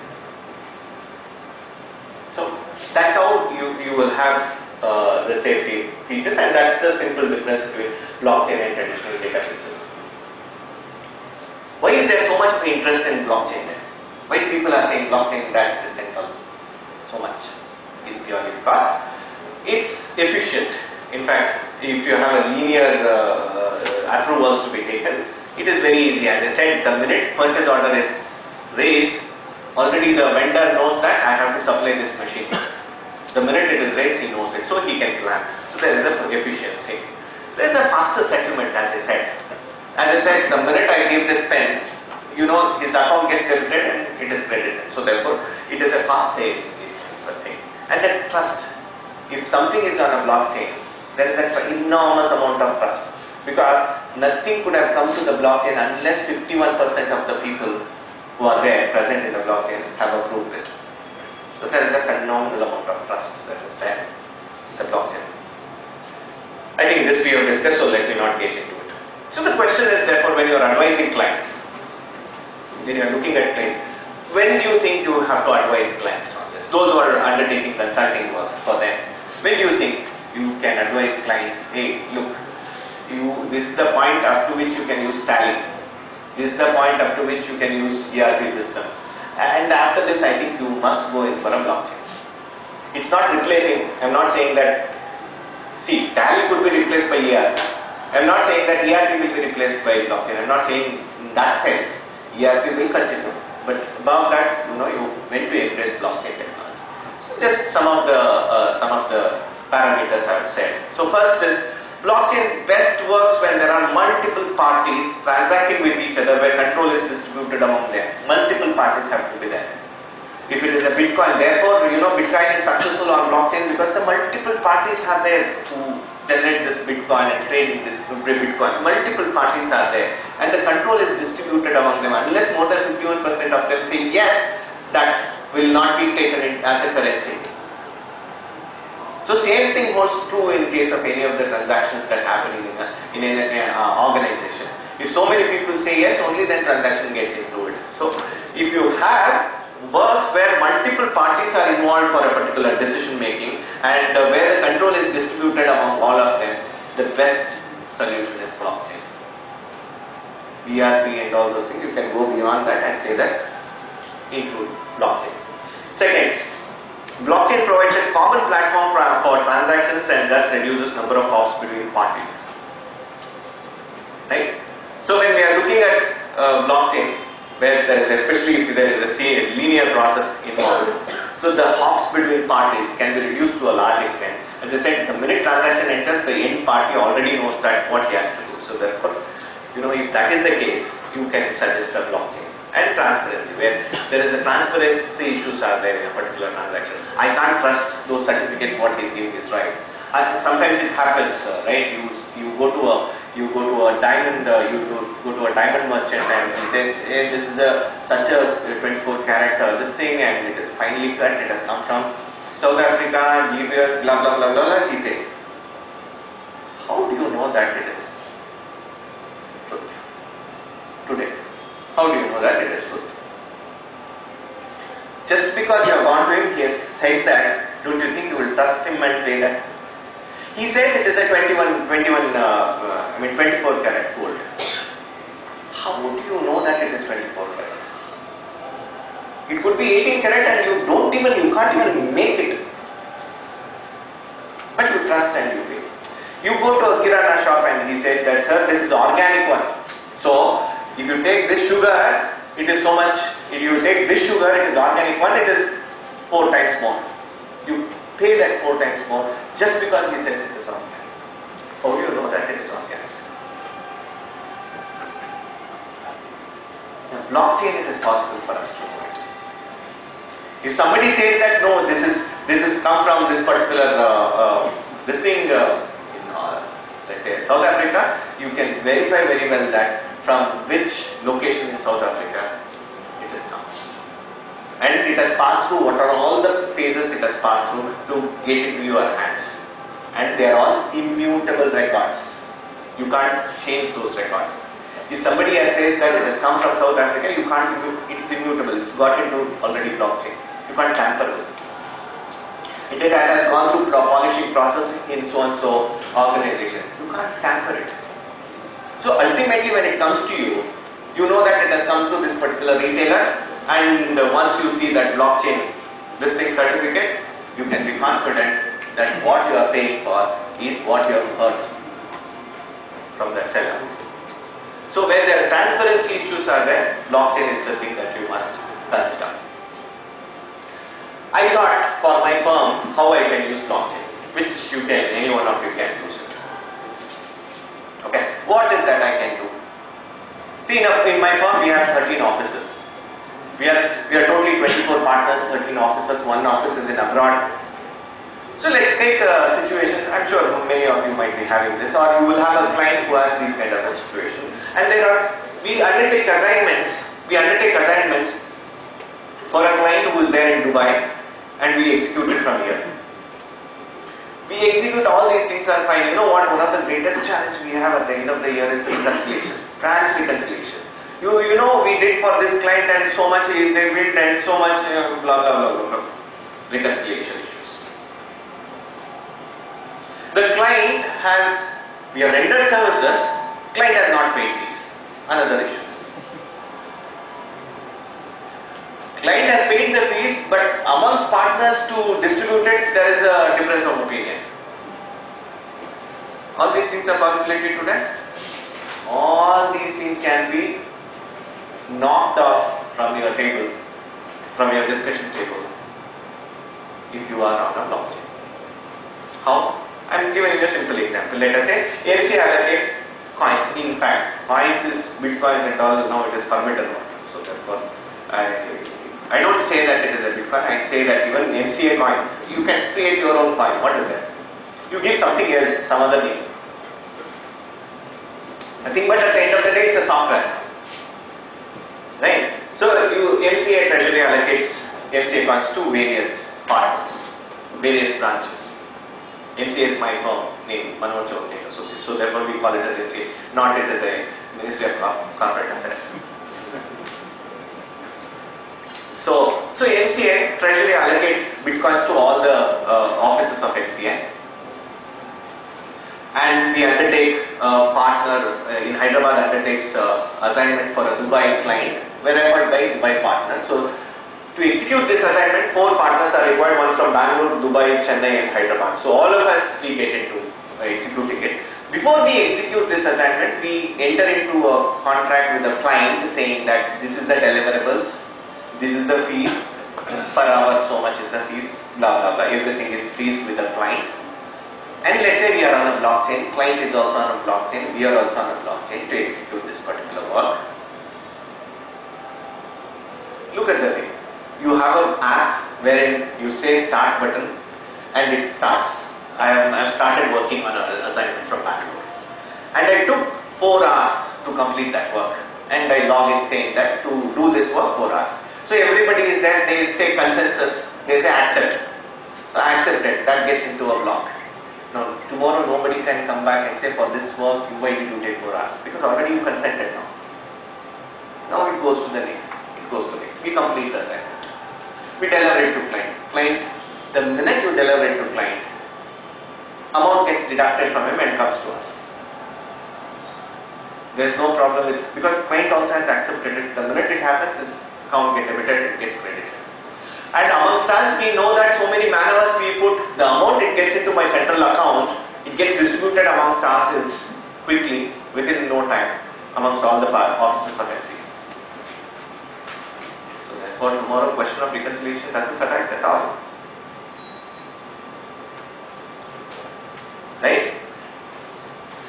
So that's how you will have the safety features, and that's the simple difference between blockchain and traditional databases. Why is there so much interest in blockchain? Why people are saying blockchain that is central so much? Is purely because it's efficient. In fact, if you have a linear approvals to be taken, it is very easy. As I said, the minute purchase order is raised, already the vendor knows that I have to supply this machine. The minute it is raised, he knows it, so he can plan. So there is a efficiency. There is a faster settlement, as I said. As I said, the minute I give this pen, his account gets debited and it is credited. So therefore, it is a cost saving, this thing. And then trust. If something is on a blockchain, there is an enormous amount of trust. Because nothing could have come to the blockchain unless 51% of the people who are there present in the blockchain have approved it. So there is a phenomenal amount of trust that is there in the blockchain. I think this we have discussed, so let me not get into it. So the question is therefore, when you are advising clients, when you are looking at clients, when do you think you have to advise clients on this? Those who are undertaking consulting work for them, when do you think you can advise clients, hey, look, this is the point up to which you can use Tally. This is the point up to which you can use ERP system. And after this, I think you must go in for a blockchain. It's not replacing, I'm not saying that, see, Tally could be replaced by ERP. I'm not saying that ERP will be replaced by blockchain. I'm not saying in that sense, ERP will continue. But above that, you when to embrace blockchain technology. So just some of the parameters I have said. So first is, blockchain best works when there are multiple parties transacting with each other, where control is distributed among them. Multiple parties have to be there. If it is a Bitcoin, therefore, Bitcoin is successful on blockchain because the multiple parties are there to generate this Bitcoin and trade in this Bitcoin. Multiple parties are there, and the control is distributed among them. Unless more than 51% of them say yes, that will not be taken in as a currency. So same thing holds true in case of any of the transactions that happen in an organization. If so many people say yes, only then transaction gets included. So if you have works where multiple parties are involved for a particular decision making, and where the control is distributed among all of them, the best solution is blockchain. ERP and all those things, you can go beyond that and say that include blockchain. Second, blockchain provides a common platform for transactions and thus reduces number of hops between parties. Right? So when we are looking at blockchain, where there is, especially if there is a linear process involved, so the hops between parties can be reduced to a large extent. As I said, the minute transaction enters, the end party already knows that what he has to do. So therefore, if that is the case, you can suggest a blockchain. And transparency, where there is a transparency issues are there in a particular transaction. I can't trust those certificates, what he's giving is right. Sometimes it happens, right? You go to a diamond merchant and he says, hey, this is such a 24 karat this thing, and it is finely cut, it has come from South Africa, US, blah blah blah blah. He says, how do you know that it is truth today? How do you know that it is truth? Just because you have gone to him, he has said that, don't you think you will trust him and pay that? He says it is a 24 karat gold. How would you know that it is 24 karat? It could be 18 karat and you can't even make it. But you trust and you pay. You go to a kirana shop and he says that, sir, this is the organic one. So, if you take this sugar, it is so much. If you take this sugar, it is organic one, it is 4 times more. You pay that 4 times more just because he says it is organic. How do you know that it is organic? Now, blockchain, it is possible for us to know it. If somebody says that no, this is come from this particular this thing in let's say South Africa, you can verify very well that from which location in South Africa it has come. And it has passed through what are all the phases it has passed through to get into your hands. And they are all immutable records. You can't change those records. If somebody says that it has come from South Africa, you can't, it is immutable. It's got into already blockchain. You can't tamper with it. It has gone through polishing process in so and so organization. You can't tamper it. So ultimately when it comes to you, you know that it has come through this particular retailer, and once you see that blockchain listing certificate, you can be confident that what you are paying for is what you have heard from that seller. So where the transparency issues are there, blockchain is the thing that you must consider. I thought for my firm how I can use blockchain, which any one of you can use it. Okay, what is that I can do? See, in my firm we have 13 offices. We are totally 24 partners, 13 offices, 1 office is in abroad. So let's take a situation, I'm sure many of you might be having this, or you will have a client who has these kind of a situation. And we undertake assignments for a client who is there in Dubai, and we execute it from here. We execute all these things are fine. You know what? One of the greatest challenges we have at the end of the year is reconciliation, France reconciliation. You know, we did for this client and so much they built and so much blah blah blah blah blah. Reconciliation issues. The client has, we have rendered services, client has not paid fees. Another issue. Client has paid the fees, but amongst partners to distribute it, there is a difference of opinion. All these things are possibility today. All these things can be knocked off from your table, from your discussion table, if you are on a blockchain. How? I am giving you a simple example. Let us say MC allocates coins. In fact, coins is bitcoins and all. Now it is forbidden. So therefore, I don't say that it is a bitcoin. I say that even MCA coins, you can create your own coin. What is that? You give something else, some other name. Nothing but at the end of the day, it's a software. Right? So MCA Treasury allocates MCA coins to various partners, various branches. MCA is my firm name, Manoj Auditing Associates. So therefore we call it as MCA, not it as a Ministry of Corporate Affairs. So MCA Treasury allocates bitcoins to all the offices of MCA. And we undertake, partner in Hyderabad undertakes assignment for a Dubai client, were referred by Dubai partner. So to execute this assignment, 4 partners are required, one from Bangalore, Dubai, Chennai and Hyderabad. So all of us, we get into executing it. Before we execute this assignment, we enter into a contract with the client saying that this is the deliverables, this is the fees, per hour so much is the fees, blah blah blah, everything is freezed with the client. And let's say we are on a blockchain, client is also on a blockchain, we are also on a blockchain to execute this particular work. Look at the way. You have an app wherein you say start button and it starts. I have started working on an assignment from Bangalore. And I took 4 hours to complete that work. And I log in saying that to do this work 4 hours. So everybody is there, they say consensus, they say accept. So accept it, that gets into a block. Now tomorrow nobody can come back and say for this work, why did you take 4 hours? Because already you consented now. Now it goes to the next, it goes to the next. We complete the assignment. We deliver it to client. Client, the minute you deliver it to client, amount gets deducted from him and comes to us. There is no problem with, because client also has accepted it. The minute it happens, his account gets debited, it gets credited. And amongst us, we know that so many man-hours we put, the amount it gets into my central account, it gets distributed amongst ourselves quickly, within no time, amongst all the offices of MC. So therefore, tomorrow question of reconciliation doesn't arise at all. Right?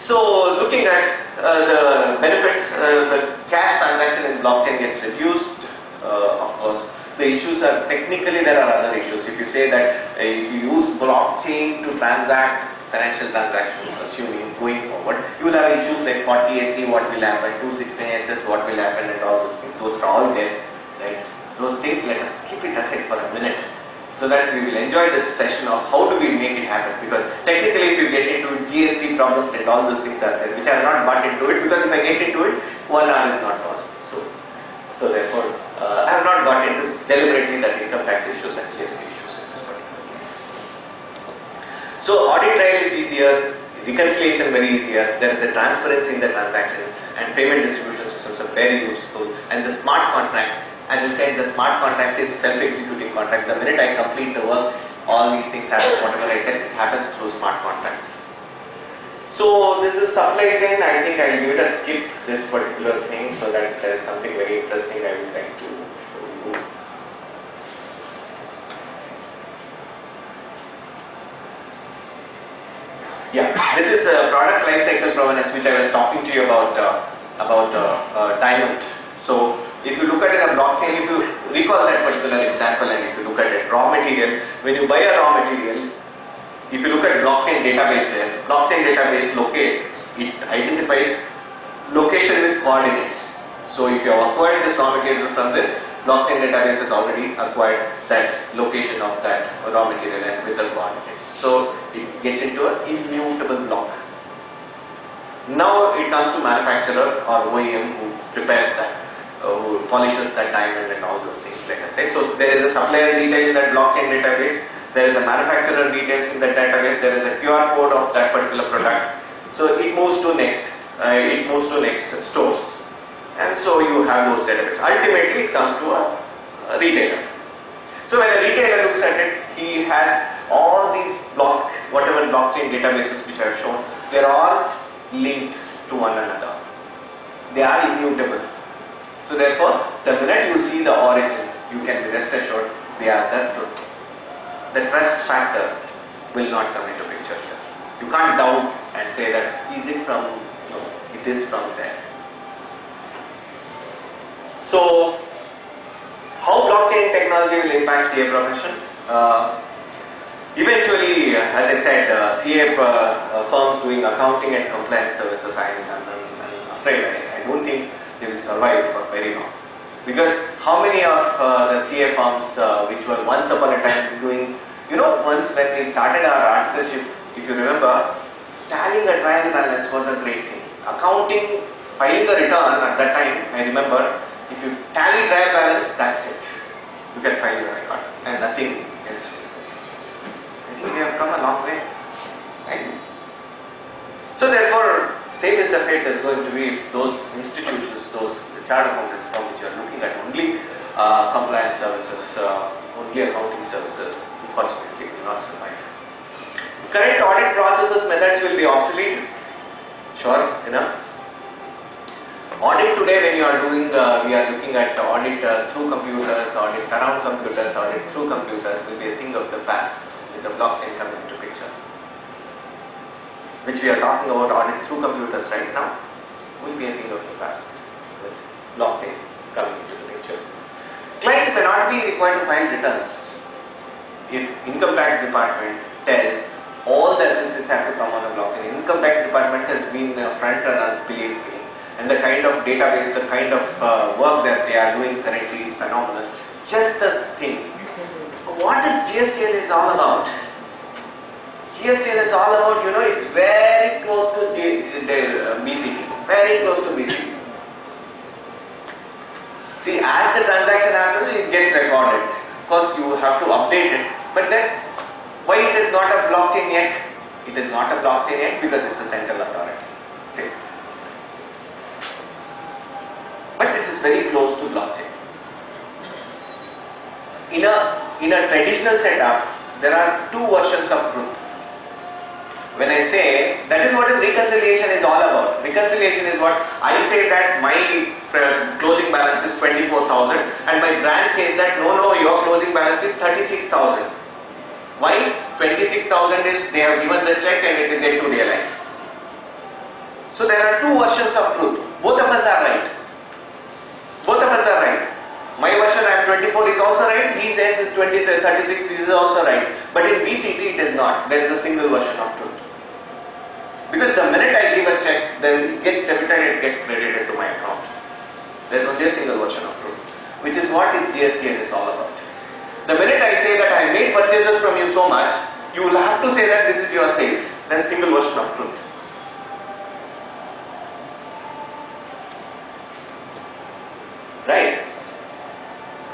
So looking at the benefits, the cash transaction in blockchain gets reduced, of course. The issues are, technically there are other issues. If you say that if you use blockchain to transact financial transactions, assuming going forward, you will have issues like 4080, what will happen, 269SS, what will happen, and all those things. Those are all there, right? Those things, let us keep it aside for a minute, so that we will enjoy this session of how do we make it happen. Because technically if you get into GST problems and all those things are there, which I have not got into it, because if I get into it, 1 hour is not possible. So therefore, I have not got into deliberately that income tax issues and GST issues in this particular case. So audit trail is easier, reconciliation very easier, there is a transparency in the transaction, and payment distribution systems are very useful. And the smart contracts, as I said, the smart contract is self-executing contract. The minute I complete the work, all these things happen, whatever I said happens through smart contracts. So this is supply chain. I think I will give it a skip this particular thing, so that there is something very interesting I would like to show you. Yeah, this is a product life cycle provenance, which I was talking to you about diamond. So if you look at it in a blockchain, if you recall that particular example, and if you look at it, raw material, when you buy a raw material, if you look at blockchain database there, blockchain database locate, it identifies location with coordinates. So if you have acquired this raw material from this, blockchain database has already acquired that location of that raw material and with the coordinates. So it gets into an immutable block. Now it comes to manufacturer or OEM who prepares that. who polishes that diamond and all those things, like I said. So there is a supplier detail in that blockchain database, there is a manufacturer details in that database, there is a QR code of that particular product. So it moves to next stores, and so you have those databases. Ultimately it comes to a retailer. So when a retailer looks at it, he has all these whatever blockchain databases which I have shown, they are all linked to one another. They are immutable. So therefore, the minute you see the origin, you can be rest assured they are the truth. The trust factor will not come into picture here. You can't doubt and say that, is it from, no, it is from there. So, how blockchain technology will impact CA profession? Eventually, as I said, CA firms doing accounting and compliance services, I'm afraid I don't think they will survive for very long. Because how many of the CA firms which were once upon a time doing, once when we started our articleship, if you remember, tallying a trial balance was a great thing. Accounting, filing a return at that time, I remember, if you tally trial balance, that's it. You can file your record and nothing else is there. I think we have come a long way. Right? So therefore, same is the fate is going to be if those institutions, those chartered accountants from which you are looking at only compliance services, only accounting services, unfortunately will not survive. Current audit processes methods will be obsolete. Sure enough. Audit today, when you are doing, we are looking at audit through computers, audit around computers, audit through computers will be a thing of the past with the blockchain coming into picture. Which we are talking about audit through computers right now will be a thing of the past with blockchain coming into the picture. Clients may not be required to file returns if income tax department tells all the assets have to come on a blockchain. Income tax department has been a front runner, believe me. And the kind of database, the kind of work that they are doing currently is phenomenal. Just the thing. What is GSTN is all about? GSTN is all about, it's very close to BCT. Very close to BCT. See, as the transaction happens, it gets recorded. Of course, you have to update it. But then, why it is not a blockchain yet? It is not a blockchain yet because it's a central authority. Still. But it is very close to blockchain. In a traditional setup, there are two versions of truth. When I say, that is what is reconciliation is all about. Reconciliation is what I say that my closing balance is 24,000 and my branch says that no, your closing balance is 36,000. Why? 26,000 is they have given the check and it is yet to realize. So there are two versions of truth. Both of us are right. Both of us are right. My version I am 24 is also right. He says is 36 is also right. But in BCT it is not. There is a single version of truth. Because the minute I give a check, then it gets debited and it gets credited to my account. There is only a single version of truth. Which is what is GSTN is all about. The minute I say that I made purchases from you so much, you will have to say that this is your sales. That is single version of truth. Right?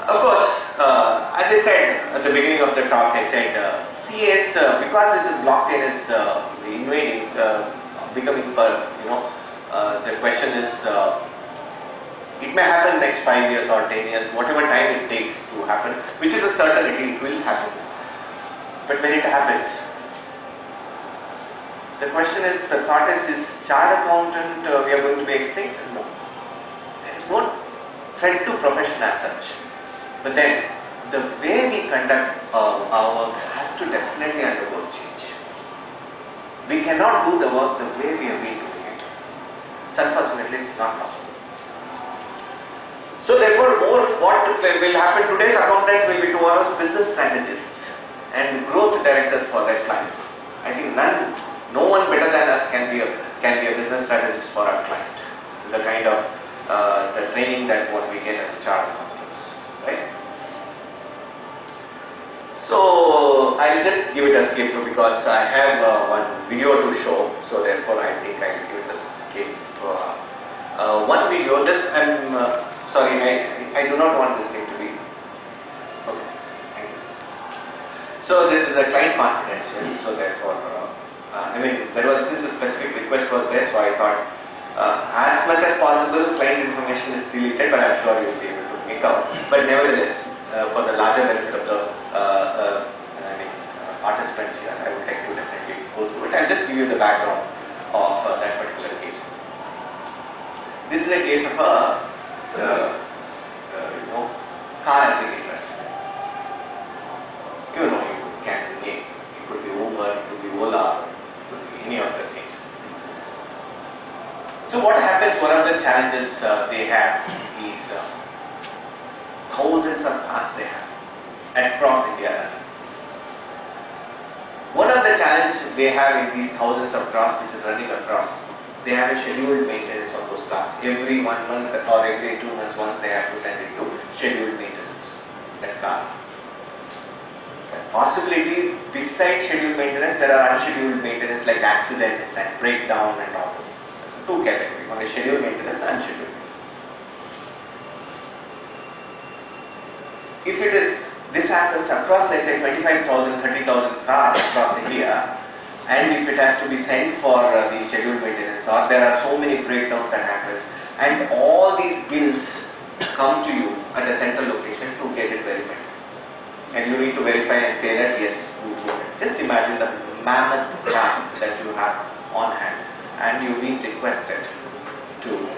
Of course, as I said at the beginning of the talk, I said CS, because it is blockchain is invading, becoming, the question is, it may happen next 5 years or 10 years, whatever time it takes to happen, which is a certainty, it will happen. But when it happens, the question is, the thought is chartered accountant, we are going to be extinct? No. There is no threat to profession as such. But then, the way we conduct our work has to definitely undergo change. We cannot do the work the way we have been doing it. So unfortunately, it's not possible. So therefore, what will happen, today's accountants will be tomorrow's business strategists and growth directors for their clients. I think no one better than us can be a business strategist for our client. The kind of the training that what we get as a chartered accountants, right? So I'll just give it a skip because I have one video to show. So therefore, I think I'll give it a skip. One video. This I'm Sorry, I do not want this thing to be. Okay, thank you. So this is a client confidential, so therefore, since a specific request was there, so I thought as much as possible client information is deleted, but I'm sure you will be able to make out. But nevertheless, for the larger benefit of the participants here, I would like to definitely go through it. I'll just give you the background of that particular case. This is a case of a car aggregators. You can name. It could be Uber, it could be Ola, it could be any of the things. So what happens, one of the challenges they have is thousands of cars they have across India. One of the challenges they have in these thousands of cars which is running across, they have a scheduled maintenance of those cars. Every 1 month or every 2 months once they have to send it to scheduled maintenance, that car. The possibility besides scheduled maintenance, there are unscheduled maintenance like accidents and breakdown and all those. Two categories, one is scheduled maintenance and unscheduled maintenance. If it is, this happens across, let's say 25,000, 30,000 cars across India, and if it has to be sent for the scheduled maintenance, or there are so many breakdowns that happen, and all these bills come to you at a central location to get it verified, and you need to verify and say that yes, you do it. Just imagine the mammoth task that you have on hand, and you being requested to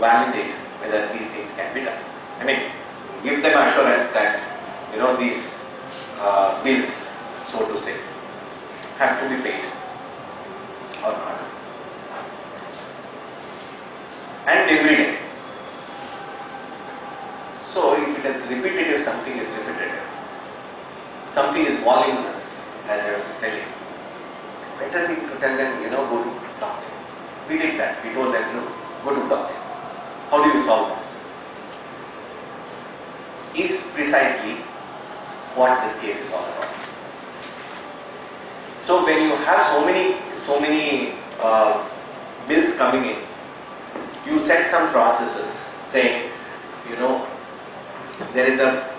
validate whether these things can be done. I mean, give them assurance that these bills, so to say, have to be paid or not. And every day. So if it is repetitive, something is repetitive. Something is voluminous, as I was telling. Better thing to tell them, go to blockchain. We did that. We told them, go to blockchain. How do you solve this? Is precisely what this case is all about. So when you have so many bills coming in, you set some processes saying, there is a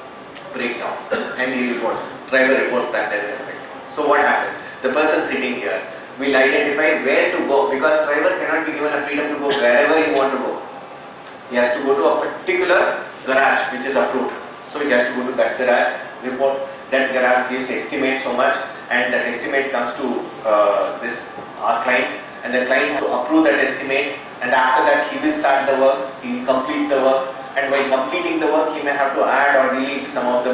breakdown, and he reports, driver reports that there is a breakdown. So what happens? The person sitting here will identify where to go, because driver cannot be given a freedom to go wherever he want to go. He has to go to a particular garage which is approved. So he has to go to that garage, report, that garage gives estimate so much, and that estimate comes to our client, and the client has to approve that estimate, and after that he will start the work, he will complete the work, and while completing the work he may have to add or delete some of the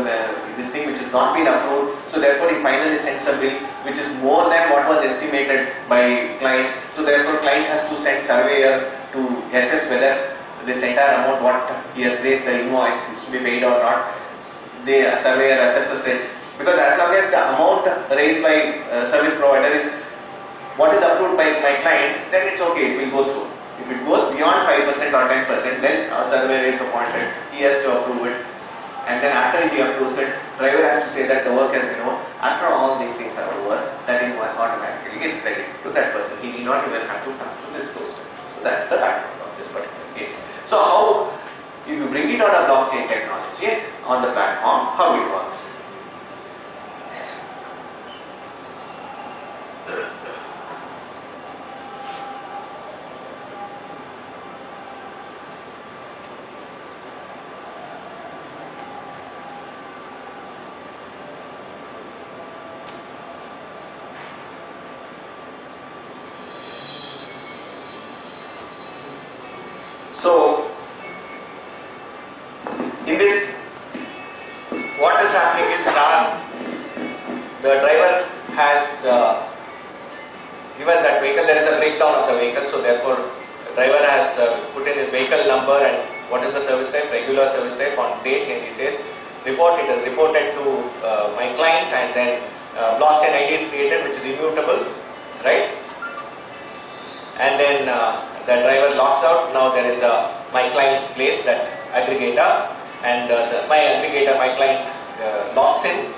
this thing which has not been approved. So therefore he finally sends a bill which is more than what was estimated by client. So therefore client has to send surveyor to assess whether this entire amount what he has raised the invoice is to be paid or not. The surveyor assesses it, because as long as the amount raised by service provider is what is approved by my client, then it's okay, it will go through. If it goes beyond 5% or 10%, then a surveyor is appointed, he has to approve it, and then after he approves it, driver has to say that the work has been over. After all these things are over, that invoice automatically gets credited to that person. He need not even have to come to disclose it. So that's the background of this particular case. So how, if you bring it on a blockchain technology on the platform, how it works? So, in this, what is happening is the driver has given that vehicle, there is a breakdown of the vehicle, so therefore the driver has put in his vehicle number and what is the service type, regular service type, on date, and he says report, it is reported to my client, and then blockchain ID is created which is immutable, right? And then the driver logs out. Now there is my client's place, that aggregator, and my aggregator, my client logs in,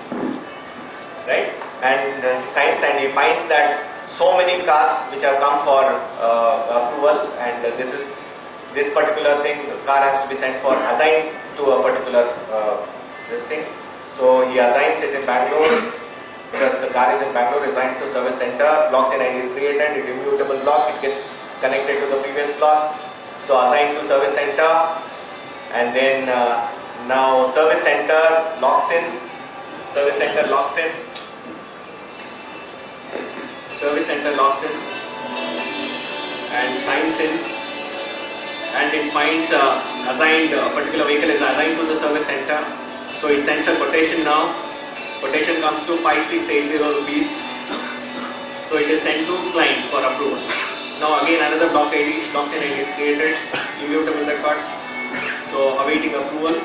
right? And he signs, and he finds that so many cars which have come for approval, and this is this particular thing, the car has to be sent for assigned to a particular this thing. So he assigns it in Bangalore, because the car is in Bangalore, assigned to service center, blockchain ID is created, it immutable block, it gets connected to the previous block. So assigned to service center, and then now service center locks in, service center locks in, service center locks in and signs in, and it finds assigned, a particular vehicle is assigned to the service center. So it sends a quotation now. Quotation comes to 5680 rupees. So it is sent to client for approval. Now again another blockchain ID is created, immutable record. So awaiting approval.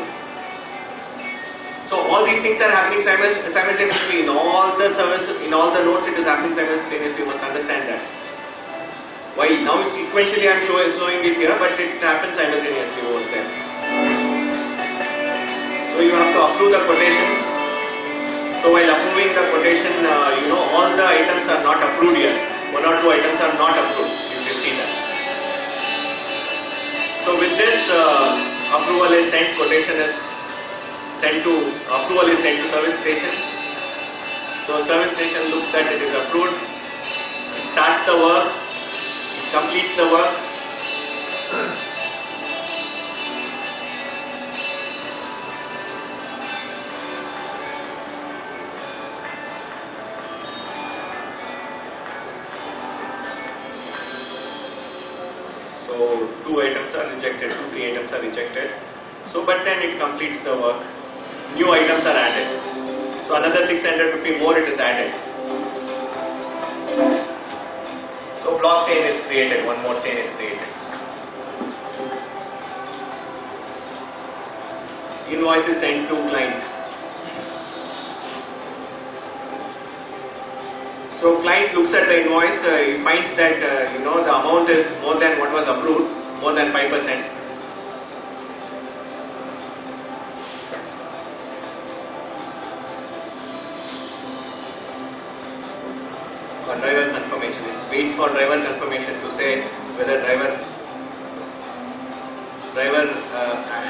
So all these things are happening simultaneously in all the service, in all the nodes. It is happening simultaneously. You must understand that. Why? Now sequentially I am showing it here, but it happens simultaneously over there. So you have to approve the quotation. So while approving the quotation, all the items are not approved here. One or two items are not approved. You can see that. So with this, approval is sent, quotation is sent to, approval is sent to service station. So service station looks that it is approved. It starts the work, it completes the work. So 2 items are rejected, 2-3 items are rejected. So but then it completes the work. New items are added. So another 600 rupee more it is added. So blockchain is created, one more chain is created. Invoice is sent to client. So client looks at the invoice, he finds that the amount is more than what was approved, more than 5%. For driver confirmation, it waits for driver confirmation to say whether driver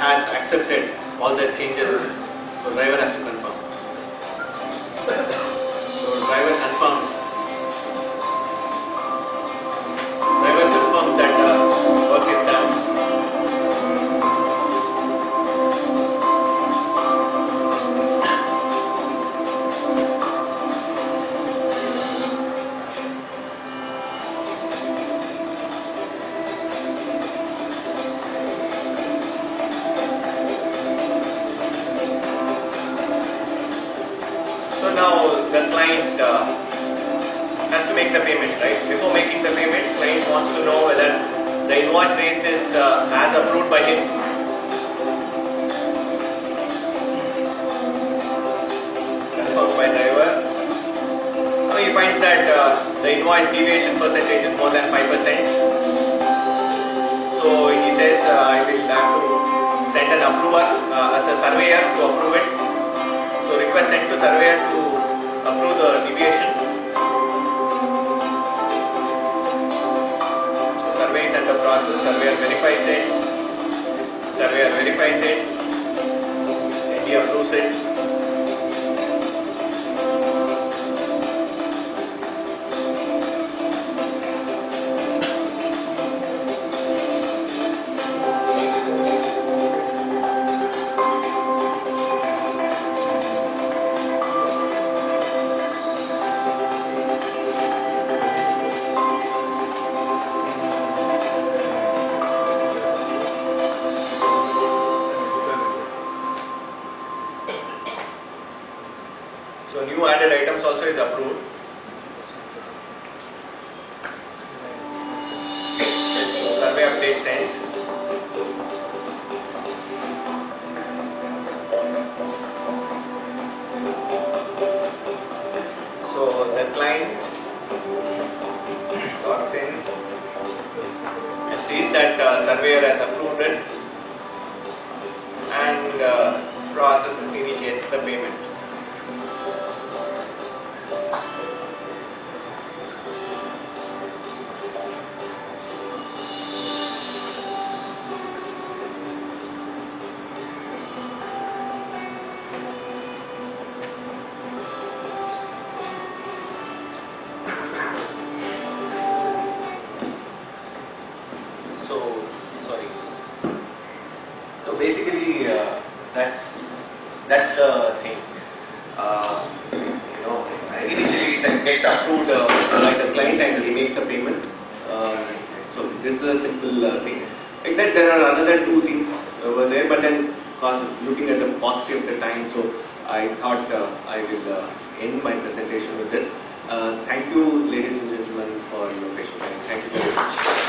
has accepted all the changes. So driver has to confirm. So driver confirms. Driver confirms that the work is done. So now the client has to make the payment, right? Before making the payment, client wants to know whether the invoice raised is as approved by him. Confirmed by driver. Now he finds that the invoice deviation percentage is more than 5%. So he says, I will have to send an approver as a surveyor to approve it. So request sent to surveyor to approve the deviation. So survey is under process, surveyor verifies it, and he approves it. So new added items also is approved. So survey update sent. So the client logs in and sees that surveyor has approved it, and processes initiates the payment. gets approved by the client and he makes a payment. So this is a simple thing. Like that, there are another two things over there, but then looking at the paucity of the time, so I thought I will end my presentation with this. Thank you, ladies and gentlemen, for your patient time. Thank you very much.